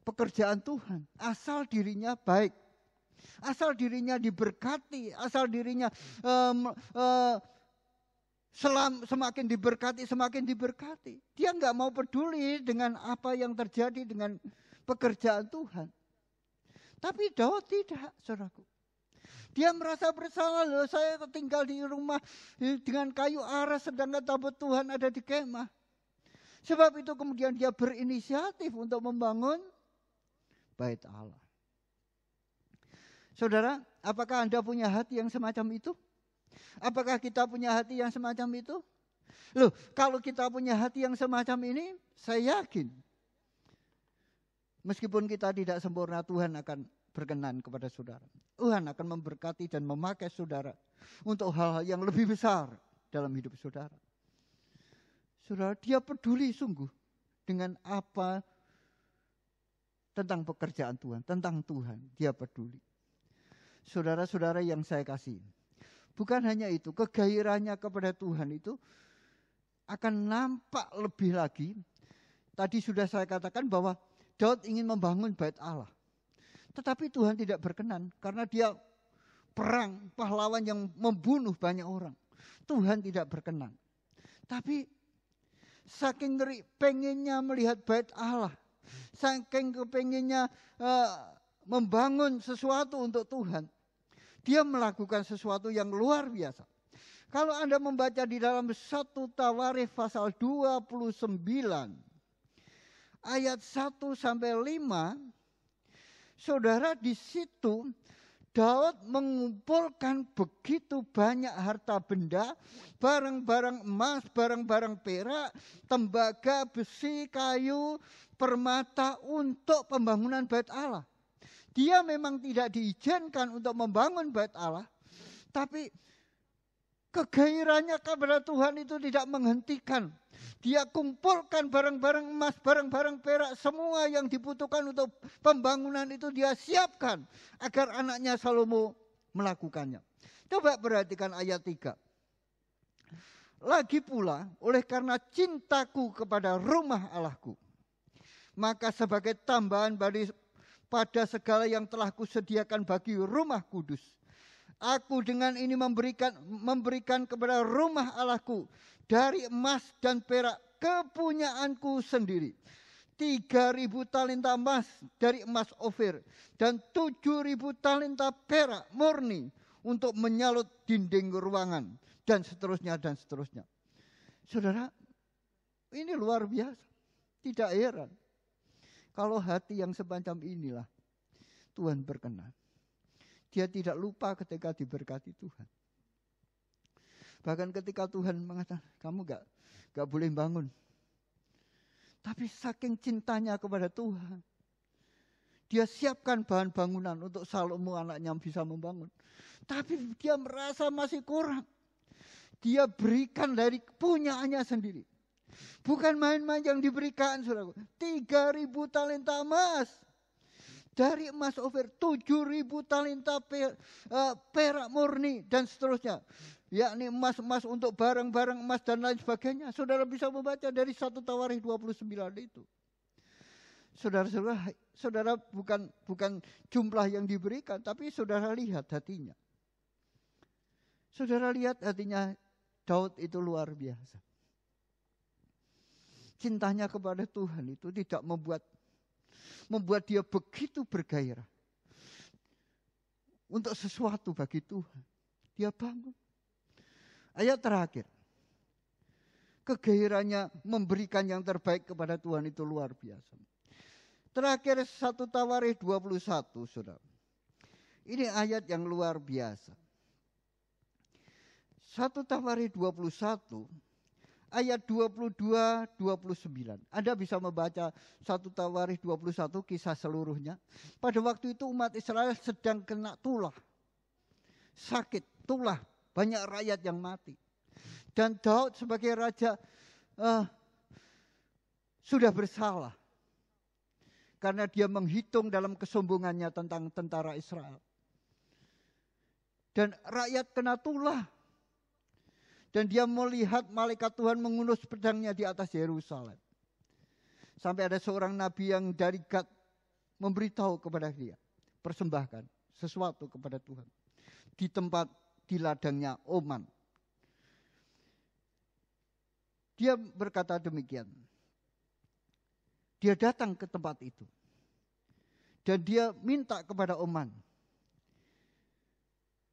pekerjaan Tuhan. Asal dirinya baik. Asal dirinya diberkati. Asal dirinya semakin diberkati. Dia nggak mau peduli dengan apa yang terjadi dengan pekerjaan Tuhan. Tapi Daud tidak, saudaraku. Dia merasa bersalah, loh, saya tinggal di rumah dengan kayu ara sedangkan tabut Tuhan ada di kemah. Sebab itu kemudian dia berinisiatif untuk membangun bait Allah. Saudara, apakah Anda punya hati yang semacam itu? Apakah kita punya hati yang semacam itu? Loh, kalau kita punya hati yang semacam ini, saya yakin meskipun kita tidak sempurna, Tuhan akan berkenan kepada saudara. Tuhan akan memberkati dan memakai saudara untuk hal-hal yang lebih besar dalam hidup saudara. Saudara, dia peduli sungguh dengan apa tentang pekerjaan Tuhan, tentang Tuhan. Dia peduli. Saudara-saudara yang saya kasih, bukan hanya itu, kegairahannya kepada Tuhan itu akan nampak lebih lagi. Tadi sudah saya katakan bahwa Daud ingin membangun bait Allah. Tetapi Tuhan tidak berkenan karena dia perang, pahlawan yang membunuh banyak orang. Tuhan tidak berkenan. Tapi saking pengennya melihat bait Allah, saking kepengennya membangun sesuatu untuk Tuhan, dia melakukan sesuatu yang luar biasa. Kalau Anda membaca di dalam 1 Tawarikh pasal 29 ayat 1 sampai 5, saudara, di situ Daud mengumpulkan begitu banyak harta benda, barang-barang emas, barang-barang perak, tembaga, besi, kayu, permata untuk pembangunan bait Allah. Dia memang tidak diizinkan untuk membangun bait Allah, tapi kegairahnya kepada Tuhan itu tidak menghentikan. Dia kumpulkan barang-barang emas, barang-barang perak, semua yang dibutuhkan untuk pembangunan itu dia siapkan agar anaknya Salomo melakukannya. Coba perhatikan ayat 3. Lagi pula, oleh karena cintaku kepada rumah Allahku, maka sebagai tambahan pada segala yang telah kusediakan bagi rumah kudus, aku dengan ini memberikan kepada rumah Allahku dari emas dan perak kepunyaanku sendiri 3.000 talenta emas dari emas Ofir dan 7.000 talenta perak murni untuk menyalut dinding ruangan dan seterusnya dan seterusnya. Saudara, ini luar biasa. Tidak heran kalau hati yang semacam inilah Tuhan berkenan. Dia tidak lupa ketika diberkati Tuhan. Bahkan ketika Tuhan mengatakan, kamu gak boleh bangun. Tapi saking cintanya kepada Tuhan, dia siapkan bahan bangunan untuk Salomo anaknya bisa membangun. Tapi dia merasa masih kurang. Dia berikan dari punyaannya sendiri. Bukan main-main yang diberikan, saudara. 3.000 talenta emas. Dari emas Ofir, 7.000 talenta perak murni dan seterusnya. Yakni emas-emas untuk barang-barang emas dan lain sebagainya. Saudara bisa membaca dari 1 Tawarikh 29 itu. Saudara bukan jumlah yang diberikan, tapi saudara lihat hatinya. Saudara lihat hatinya Daud itu luar biasa. Cintanya kepada Tuhan itu tidak membuat dia begitu bergairah untuk sesuatu bagi Tuhan. Dia bangun. Ayat terakhir. Kegairahnya memberikan yang terbaik kepada Tuhan itu luar biasa. Terakhir 1 Tawarikh 21, saudara. Ini ayat yang luar biasa. 1 Tawarikh 21 ayat 22-29. Anda bisa membaca 1 Tawarikh 21 kisah seluruhnya. Pada waktu itu umat Israel sedang kena tulah. Sakit, tulah, banyak rakyat yang mati. Dan Daud sebagai raja sudah bersalah. Karena dia menghitung dalam kesombongannya tentang tentara Israel. Dan rakyat kena tulah. Dan dia melihat malaikat Tuhan mengunus pedangnya di atas Yerusalem. Sampai ada seorang nabi yang dari Gad memberitahu kepada dia. Persembahkan sesuatu kepada Tuhan. Di tempat di ladangnya Oman. Dia berkata demikian. Dia datang ke tempat itu. Dan dia minta kepada Oman.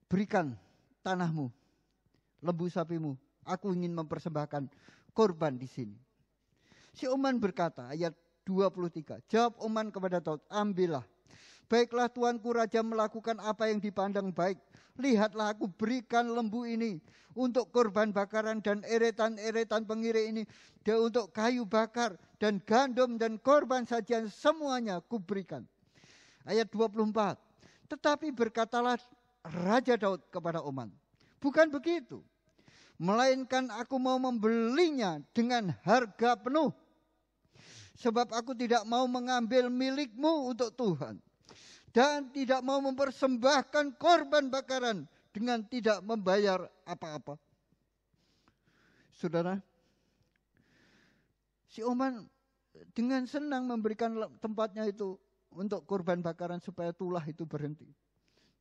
Berikan tanahmu, lembu sapimu. Aku ingin mempersembahkan korban di sini. Si Oman berkata, ayat 23. Jawab Oman kepada Daud, ambillah. Baiklah tuanku raja melakukan apa yang dipandang baik. Lihatlah aku berikan lembu ini untuk korban bakaran dan eretan-eretan pengiring ini. Dan untuk kayu bakar dan gandum dan korban sajian semuanya kuberikan. Ayat 24. Tetapi berkatalah Raja Daud kepada Oman. Bukan begitu. Melainkan aku mau membelinya dengan harga penuh. Sebab aku tidak mau mengambil milikmu untuk Tuhan. Dan tidak mau mempersembahkan korban bakaran dengan tidak membayar apa-apa. Saudara, si Oman dengan senang memberikan tempatnya itu untuk korban bakaran supaya tulah itu berhenti.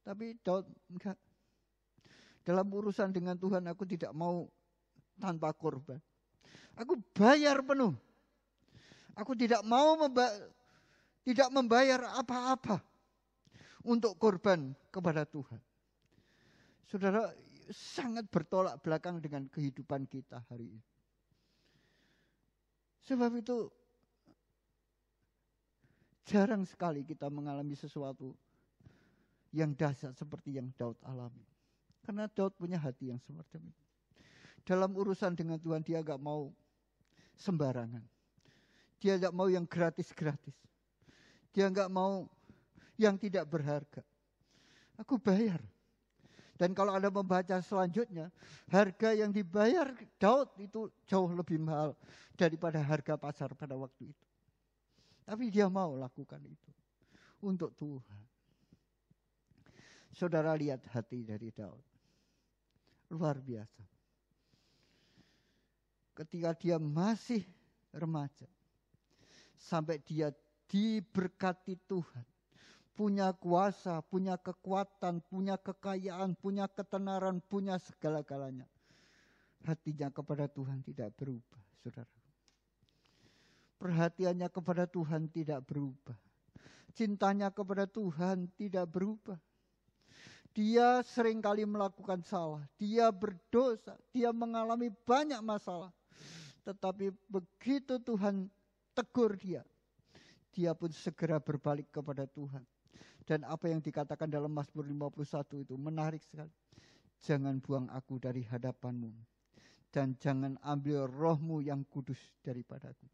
Tapi Daud enggak. Dalam urusan dengan Tuhan aku tidak mau tanpa korban. Aku bayar penuh. Aku tidak mau tidak membayar apa-apa untuk korban kepada Tuhan. Saudara, sangat bertolak belakang dengan kehidupan kita hari ini. Sebab itu jarang sekali kita mengalami sesuatu yang dahsyat seperti yang Daud alami. Karena Daud punya hati yang semacam itu. Dalam urusan dengan Tuhan dia gak mau sembarangan. Dia gak mau yang gratis-gratis. Dia gak mau yang tidak berharga. Aku bayar. Dan kalau Anda membaca selanjutnya, harga yang dibayar Daud itu jauh lebih mahal daripada harga pasar pada waktu itu. Tapi dia mau lakukan itu untuk Tuhan. Saudara lihat hati dari Daud. Luar biasa. Ketika dia masih remaja, sampai dia diberkati Tuhan, punya kuasa, punya kekuatan, punya kekayaan, punya ketenaran, punya segala-galanya. Hatinya kepada Tuhan tidak berubah, saudara. Perhatiannya kepada Tuhan tidak berubah. Cintanya kepada Tuhan tidak berubah. Dia seringkali melakukan salah. Dia berdosa. Dia mengalami banyak masalah. Tetapi begitu Tuhan tegur dia, dia pun segera berbalik kepada Tuhan. Dan apa yang dikatakan dalam Mazmur 51 itu menarik sekali. Jangan buang aku dari hadapanmu. Dan jangan ambil rohmu yang kudus daripadaku.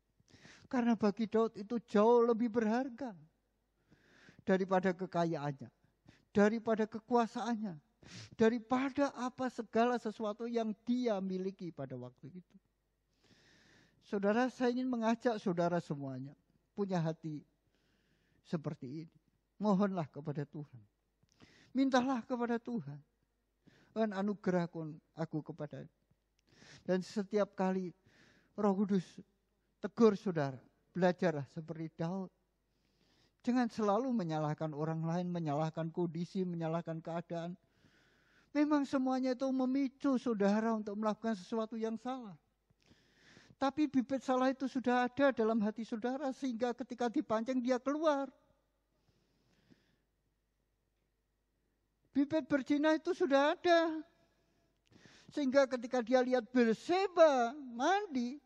Karena bagi Daud itu jauh lebih berharga daripada kekayaannya, daripada kekuasaannya, daripada apa segala sesuatu yang dia miliki pada waktu itu. Saudara, saya ingin mengajak saudara semuanya punya hati seperti ini. Mohonlah kepada Tuhan. Mintalah kepada Tuhan. Dan anugerahkan aku kepada. Dan setiap kali Roh Kudus tegur saudara, belajarlah seperti Daud. Jangan selalu menyalahkan orang lain, menyalahkan kondisi, menyalahkan keadaan. Memang semuanya itu memicu saudara untuk melakukan sesuatu yang salah. Tapi bibit salah itu sudah ada dalam hati saudara, sehingga ketika dipancing dia keluar. Bibit berzina itu sudah ada. Sehingga ketika dia lihat Batseba mandi,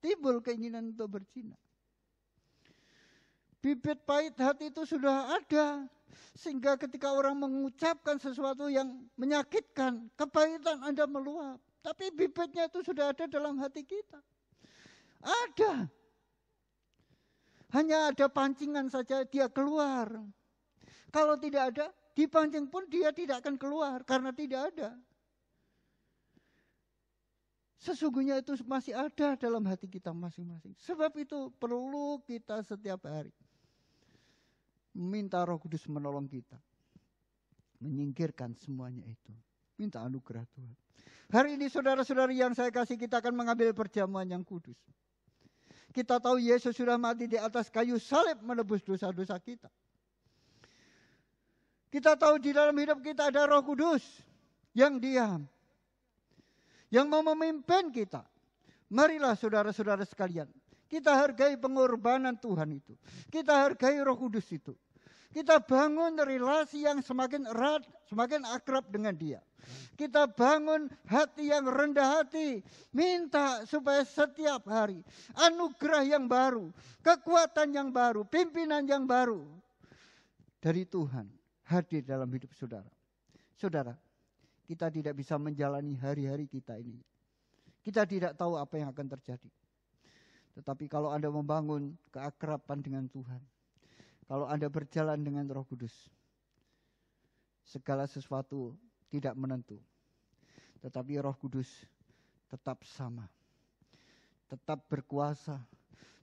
timbul keinginan untuk berzina. Bibit pahit hati itu sudah ada. Sehingga ketika orang mengucapkan sesuatu yang menyakitkan, kepahitan Anda meluap. Tapi bibitnya itu sudah ada dalam hati kita. Ada. Hanya ada pancingan saja dia keluar. Kalau tidak ada, dipancing pun dia tidak akan keluar karena tidak ada. Sesungguhnya itu masih ada dalam hati kita masing-masing. Sebab itu perlu kita setiap hari minta Roh Kudus menolong kita. Menyingkirkan semuanya itu. Minta anugerah Tuhan. Hari ini saudara-saudari yang saya kasih, kita akan mengambil perjamuan yang kudus. Kita tahu Yesus sudah mati di atas kayu salib menebus dosa-dosa kita. Kita tahu di dalam hidup kita ada Roh Kudus yang diam, yang mau memimpin kita. Marilah saudara-saudara sekalian, kita hargai pengorbanan Tuhan itu. Kita hargai Roh Kudus itu. Kita bangun relasi yang semakin erat, semakin akrab dengan Dia. Kita bangun hati yang rendah hati. Minta supaya setiap hari anugerah yang baru, kekuatan yang baru, pimpinan yang baru dari Tuhan hadir dalam hidup saudara. Saudara, kita tidak bisa menjalani hari-hari kita ini. Kita tidak tahu apa yang akan terjadi. Tetapi kalau Anda membangun keakraban dengan Tuhan, kalau Anda berjalan dengan Roh Kudus, segala sesuatu tidak menentu. Tetapi Roh Kudus tetap sama. Tetap berkuasa,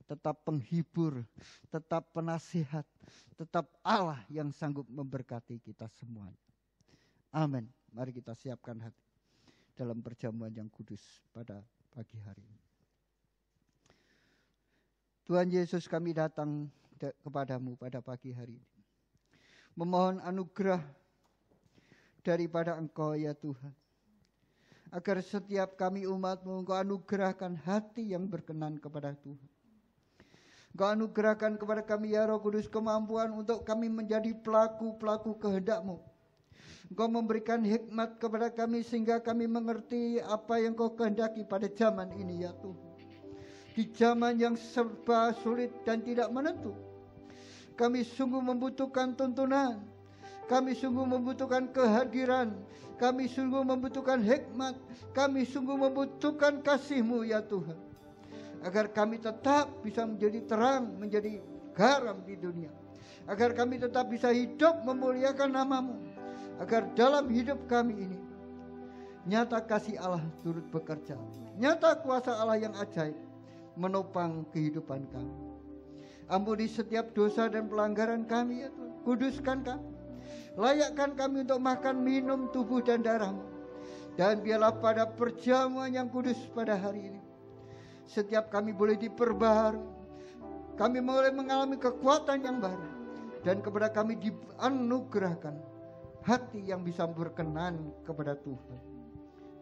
tetap penghibur, tetap penasihat, tetap Allah yang sanggup memberkati kita semuanya. Amin. Mari kita siapkan hati dalam perjamuan yang kudus pada pagi hari ini. Tuhan Yesus, kami datang kepadamu pada pagi hari ini. Memohon anugerah daripada Engkau ya Tuhan. Agar setiap kami umat-Mu, Engkau anugerahkan hati yang berkenan kepada Tuhan. Engkau anugerahkan kepada kami ya Roh Kudus kemampuan untuk kami menjadi pelaku-pelaku kehendak-Mu. Engkau memberikan hikmat kepada kami sehingga kami mengerti apa yang Kau kehendaki pada zaman ini ya Tuhan. Di zaman yang serba sulit dan tidak menentu, kami sungguh membutuhkan tuntunan. Kami sungguh membutuhkan kehadiran. Kami sungguh membutuhkan hikmat. Kami sungguh membutuhkan kasih-Mu ya Tuhan. Agar kami tetap bisa menjadi terang, menjadi garam di dunia. Agar kami tetap bisa hidup memuliakan nama-Mu. Agar dalam hidup kami ini nyata kasih Allah turut bekerja. Nyata kuasa Allah yang ajaib menopang kehidupan kami. Ampuni setiap dosa dan pelanggaran kami ya Tuhan. Kuduskan kami. Layakkan kami untuk makan minum tubuh dan darah-Mu. Dan biarlah pada perjamuan yang kudus pada hari ini, setiap kami boleh diperbaharui. Kami mulai mengalami kekuatan yang baru. Dan kepada kami dianugerahkan hati yang bisa berkenan kepada Tuhan.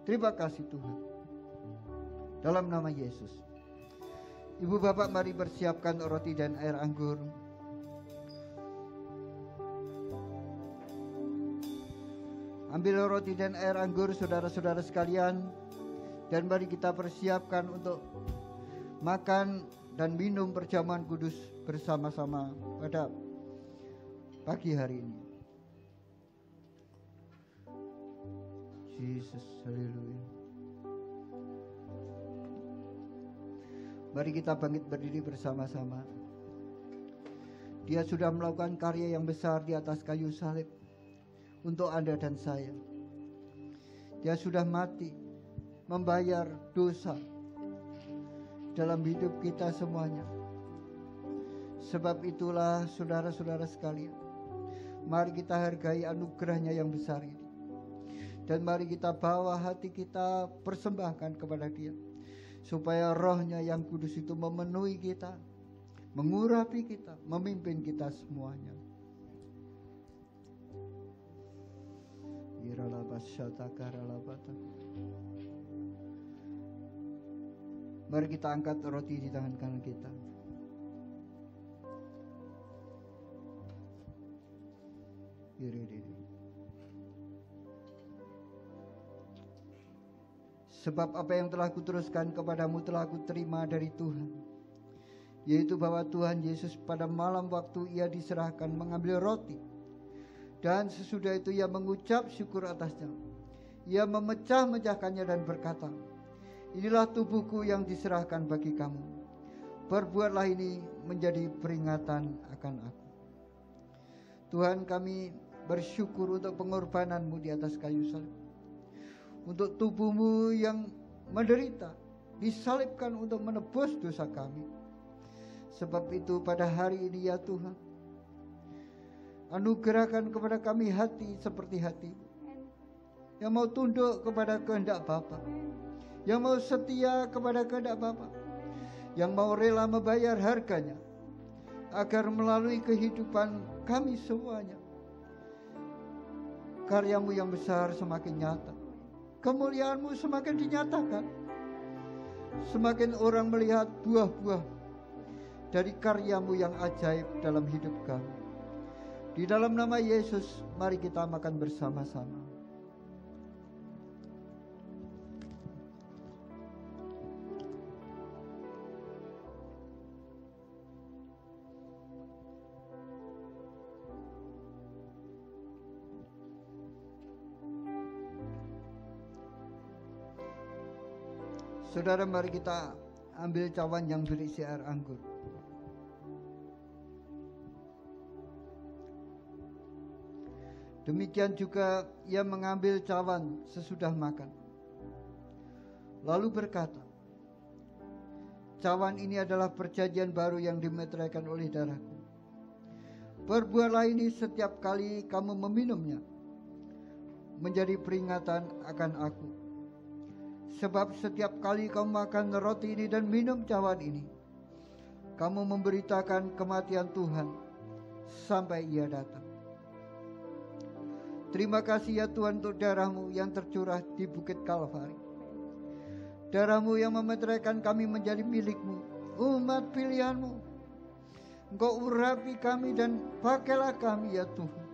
Terima kasih Tuhan. Dalam nama Yesus. Ibu bapak, mari persiapkan roti dan air anggur. Ambil roti dan air anggur saudara-saudara sekalian. Dan mari kita persiapkan untuk makan dan minum perjamuan kudus bersama-sama pada pagi hari ini. Yesus, haleluya. Mari kita bangkit berdiri bersama-sama. Dia sudah melakukan karya yang besar di atas kayu salib untuk Anda dan saya. Dia sudah mati membayar dosa dalam hidup kita semuanya. Sebab itulah saudara-saudara sekalian, mari kita hargai anugerahnya yang besar ini. Dan mari kita bawa hati kita, persembahkan kepada Dia, supaya rohnya yang kudus itu memenuhi kita, mengurapi kita, memimpin kita semuanya. Mari kita angkat roti di tangan kanan kita. Sebab apa yang telah kuteruskan kepadamu telah kuterima dari Tuhan, yaitu bahwa Tuhan Yesus pada malam waktu Ia diserahkan mengambil roti, dan sesudah itu Ia mengucap syukur atasnya. ia memecah-mecahkannya dan berkata, inilah tubuhku yang diserahkan bagi kamu. Perbuatlah ini menjadi peringatan akan aku. Tuhan, kami bersyukur untuk pengorbanan-Mu di atas kayu salib. Untuk tubuh-Mu yang menderita, disalibkan untuk menebus dosa kami. Sebab itu pada hari ini ya Tuhan, anugerahkan kepada kami hati seperti hati-Mu, yang mau tunduk kepada kehendak Bapa, yang mau setia kepada kehendak Bapa, yang mau rela membayar harganya, agar melalui kehidupan kami semuanya, karya-Mu yang besar semakin nyata, kemuliaan-Mu semakin dinyatakan, semakin orang melihat buah-buah dari karya-Mu yang ajaib dalam hidup kami. Di dalam nama Yesus, mari kita makan bersama-sama. Saudara, mari kita ambil cawan yang berisi air anggur. Demikian juga ia mengambil cawan sesudah makan, lalu berkata, cawan ini adalah perjanjian baru yang dimeteraikan oleh darahku. Perbuatlah ini setiap kali kamu meminumnya, menjadi peringatan akan aku. Sebab setiap kali kamu makan roti ini dan minum cawan ini, kamu memberitakan kematian Tuhan sampai ia datang. Terima kasih ya Tuhan untuk darah-Mu yang tercurah di Bukit Kalvari. Darah-Mu yang memeteraikan kami menjadi milik-Mu, umat pilihan-Mu. Engkau urapi kami dan pakailah kami ya Tuhan,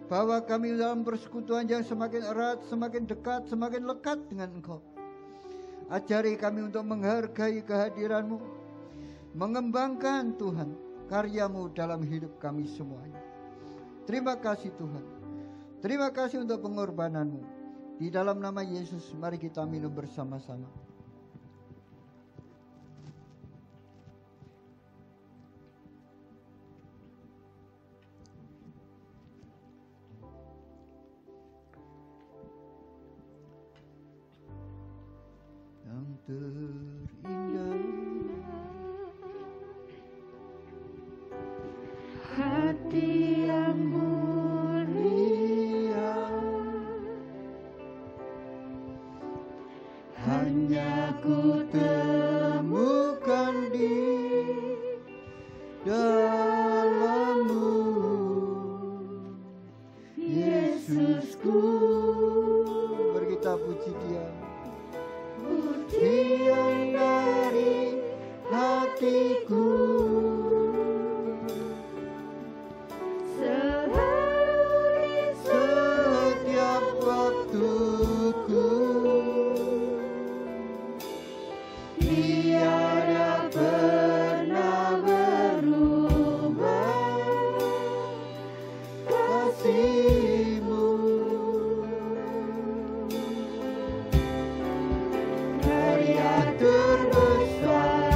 bahwa kami dalam persekutuan yang semakin erat, semakin dekat, semakin lekat dengan Engkau. Ajari kami untuk menghargai kehadiran-Mu, mengembangkan Tuhan karya-Mu dalam hidup kami semuanya. Terima kasih Tuhan. Terima kasih untuk pengorbanan-Mu. Di dalam nama Yesus, mari kita minum bersama-sama. Yang terindah hati yang mulia, hanya ku temukan di dalam-Mu, Yesusku. Mari kita puji Dia. Pujian dari hatiku, selalu di Setiap waktuku, tiada pernah berubah kasih-Mu. karya terbesar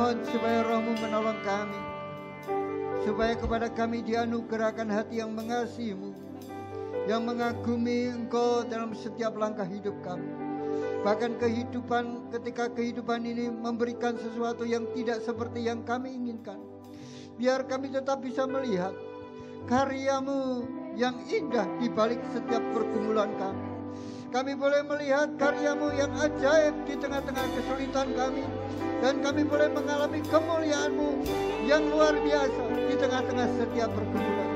Mohon supaya Roh-Mu menolong kami, supaya kepada kami dianugerahkan hati yang mengasihi-Mu, yang mengagumi Engkau dalam setiap langkah hidup kami. Bahkan ketika kehidupan ini memberikan sesuatu yang tidak seperti yang kami inginkan, biar kami tetap bisa melihat karya-Mu yang indah di balik setiap pergumulan kami. Kami boleh melihat karya-Mu yang ajaib di tengah-tengah kesulitan kami, dan kami boleh mengalami kemuliaan-Mu yang luar biasa di tengah-tengah setiap pergumulan.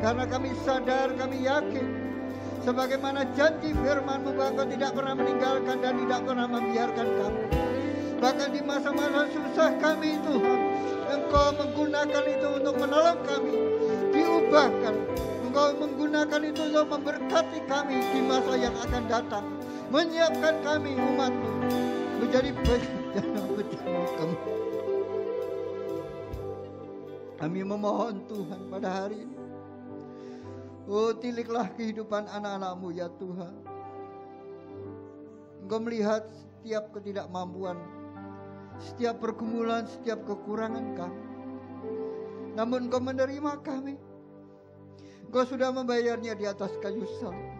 Karena kami sadar, kami yakin, sebagaimana janji firman-Mu bahwa Engkau tidak pernah meninggalkan dan tidak pernah membiarkan kami. Bahkan di masa-masa susah kami, Tuhan, Engkau menggunakan itu untuk menolong kami, diubahkan. Engkau menggunakan itu untuk memberkati kami di masa yang akan datang, menyiapkan kami umat-Mu menjadi bejana-bejana-Mu. Kami memohon Tuhan pada hari ini, oh, tiliklah kehidupan anak-anak-Mu ya Tuhan. Engkau melihat setiap ketidakmampuan, setiap pergumulan, setiap kekurangan kami. Namun Engkau menerima kami. Engkau sudah membayarnya di atas kayu salib.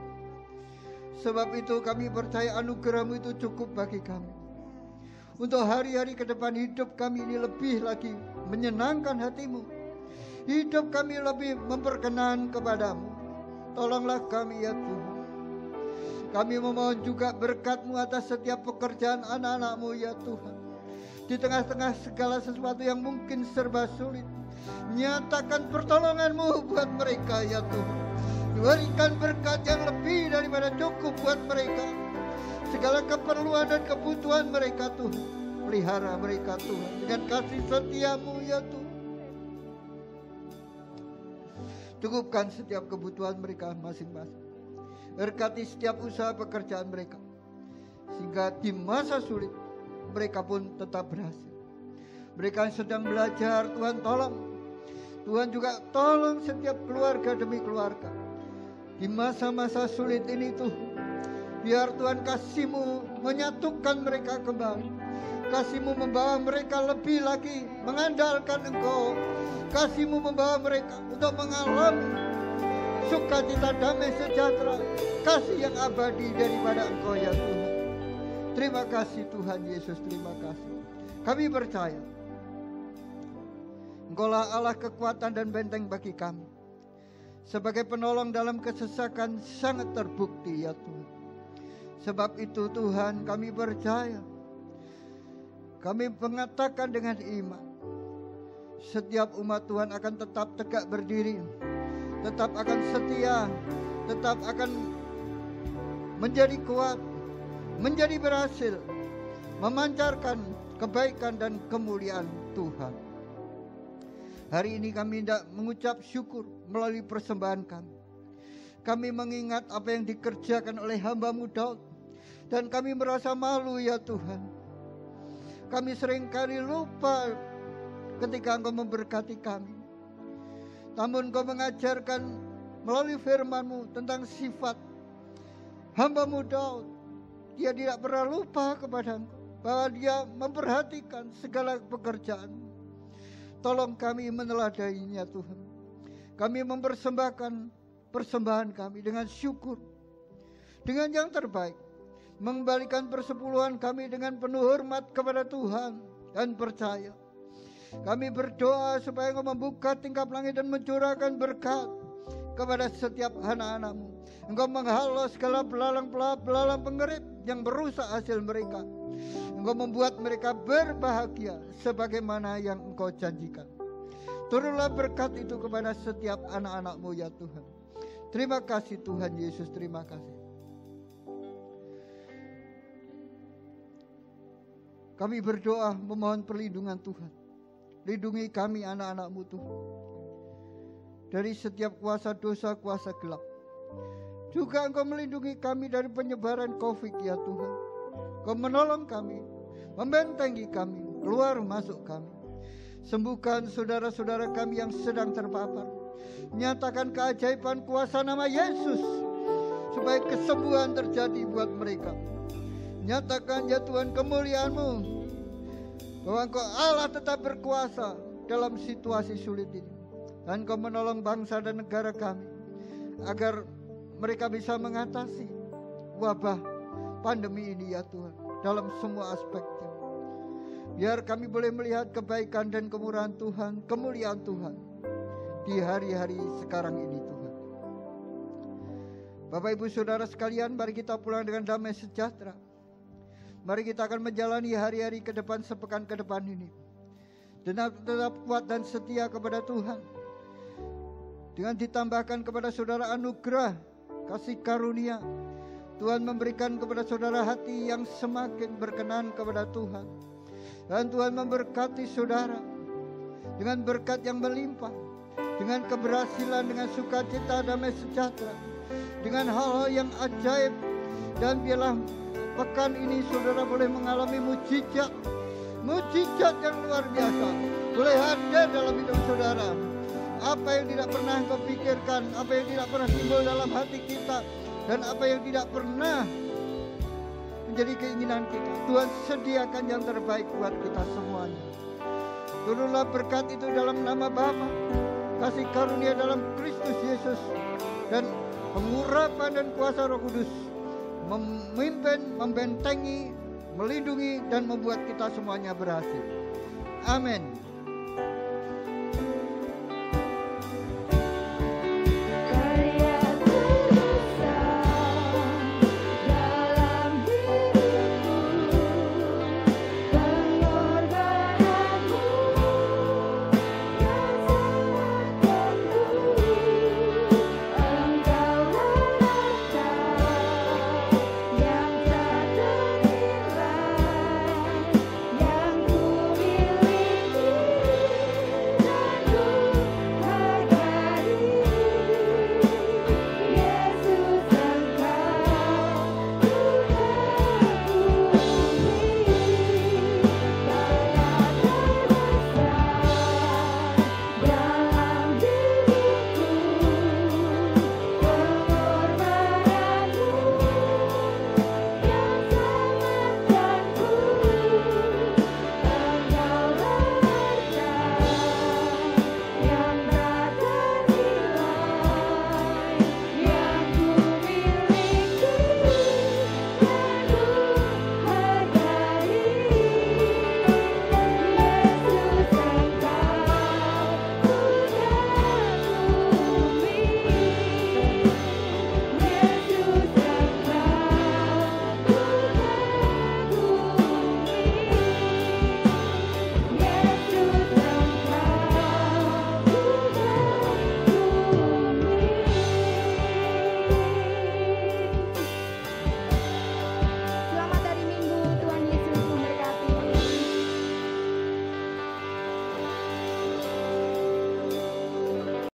Sebab itu kami percaya anugerah-Mu itu cukup bagi kami. Untuk hari-hari ke depan hidup kami ini lebih lagi menyenangkan hati-Mu. Hidup kami lebih memperkenan kepada-Mu. Tolonglah kami ya Tuhan. Kami memohon juga berkat-Mu atas setiap pekerjaan anak-anak-Mu ya Tuhan. Di tengah-tengah segala sesuatu yang mungkin serba sulit, nyatakan pertolongan-Mu buat mereka ya Tuhan. Berikan berkat yang lebih daripada cukup buat mereka. Segala keperluan dan kebutuhan mereka Tuhan, pelihara mereka Tuhan dengan kasih setia-Mu ya Tuhan. Cukupkan setiap kebutuhan mereka masing-masing. Berkati setiap usaha pekerjaan mereka, sehingga di masa sulit mereka pun tetap berhasil. Mereka yang sedang belajar, Tuhan tolong. Tuhan juga tolong setiap keluarga demi keluarga. Di masa-masa sulit ini Tuhan, biar Tuhan kasih-Mu menyatukan mereka kembali. Kasih-Mu membawa mereka lebih lagi mengandalkan Engkau. Kasih-Mu membawa mereka untuk mengalami sukacita, damai, sejahtera, kasih yang abadi daripada Engkau ya Tuhan. Terima kasih Tuhan Yesus, terima kasih. Kami percaya Engkau-lah Allah kekuatan dan benteng bagi kami. Sebagai penolong dalam kesesakan sangat terbukti ya Tuhan. Sebab itu Tuhan kami percaya, kami mengatakan dengan iman, setiap umat Tuhan akan tetap tegak berdiri, tetap akan setia, tetap akan menjadi kuat, menjadi berhasil, memancarkan kebaikan dan kemuliaan Tuhan. Hari ini kami hendak mengucap syukur melalui persembahan kami. Kami mengingat apa yang dikerjakan oleh hamba-Mu Daud, dan kami merasa malu ya Tuhan. Kami seringkali lupa ketika Engkau memberkati kami. Namun Engkau mengajarkan melalui firman-Mu tentang sifat hamba-Mu Daud. Dia tidak pernah lupa kepada Engkau, bahwa dia memperhatikan segala pekerjaan. Tolong kami meneladainya Tuhan. Kami mempersembahkan persembahan kami dengan syukur, dengan yang terbaik. Mengembalikan persepuluhan kami dengan penuh hormat kepada Tuhan dan percaya. Kami berdoa supaya Engkau membuka tingkap langit dan mencurahkan berkat kepada setiap anak-anak-Mu. Engkau menghalau segala belalang pengerit yang merusak hasil mereka. Engkau membuat mereka berbahagia sebagaimana yang Engkau janjikan. Turunlah berkat itu kepada setiap anak-anak-Mu ya Tuhan. Terima kasih Tuhan Yesus, terima kasih. Kami berdoa memohon perlindungan Tuhan. Lindungi kami anak-anak-Mu Tuhan, dari setiap kuasa dosa, kuasa gelap. Juga Engkau melindungi kami dari penyebaran COVID ya Tuhan. Engkau menolong kami, membentengi kami, keluar masuk kami. Sembuhkan saudara-saudara kami yang sedang terpapar. Nyatakan keajaiban kuasa nama Yesus, supaya kesembuhan terjadi buat mereka. Nyatakan ya Tuhan kemuliaan-Mu bahwa Engkau Allah tetap berkuasa dalam situasi sulit ini. Dan Engkau menolong bangsa dan negara kami agar mereka bisa mengatasi wabah pandemi ini ya Tuhan, dalam semua aspeknya. Biar kami boleh melihat kebaikan dan kemurahan Tuhan, kemuliaan Tuhan di hari-hari sekarang ini Tuhan. Bapak Ibu Saudara sekalian, mari kita pulang dengan damai sejahtera. Mari kita akan menjalani hari-hari ke depan, sepekan ke depan ini dan tetap kuat dan setia kepada Tuhan. Dengan ditambahkan kepada saudara anugerah, kasih karunia, Tuhan memberikan kepada saudara hati yang semakin berkenan kepada Tuhan. Dan Tuhan memberkati saudara dengan berkat yang melimpah, dengan keberhasilan, dengan sukacita, damai sejahtera, dengan hal-hal yang ajaib. Dan biarlah pekan ini saudara boleh mengalami mujizat yang luar biasa boleh hadir dalam hidup saudara. Apa yang tidak pernah engkau pikirkan, apa yang tidak pernah timbul dalam hati kita, dan apa yang tidak pernah menjadi keinginan kita, Tuhan sediakan yang terbaik buat kita semuanya. Turunlah berkat itu dalam nama Bapa, kasih karunia dalam Kristus Yesus, dan pengurapan dan kuasa Roh Kudus memimpin, membentengi, melindungi, dan membuat kita semuanya berhasil. Amin.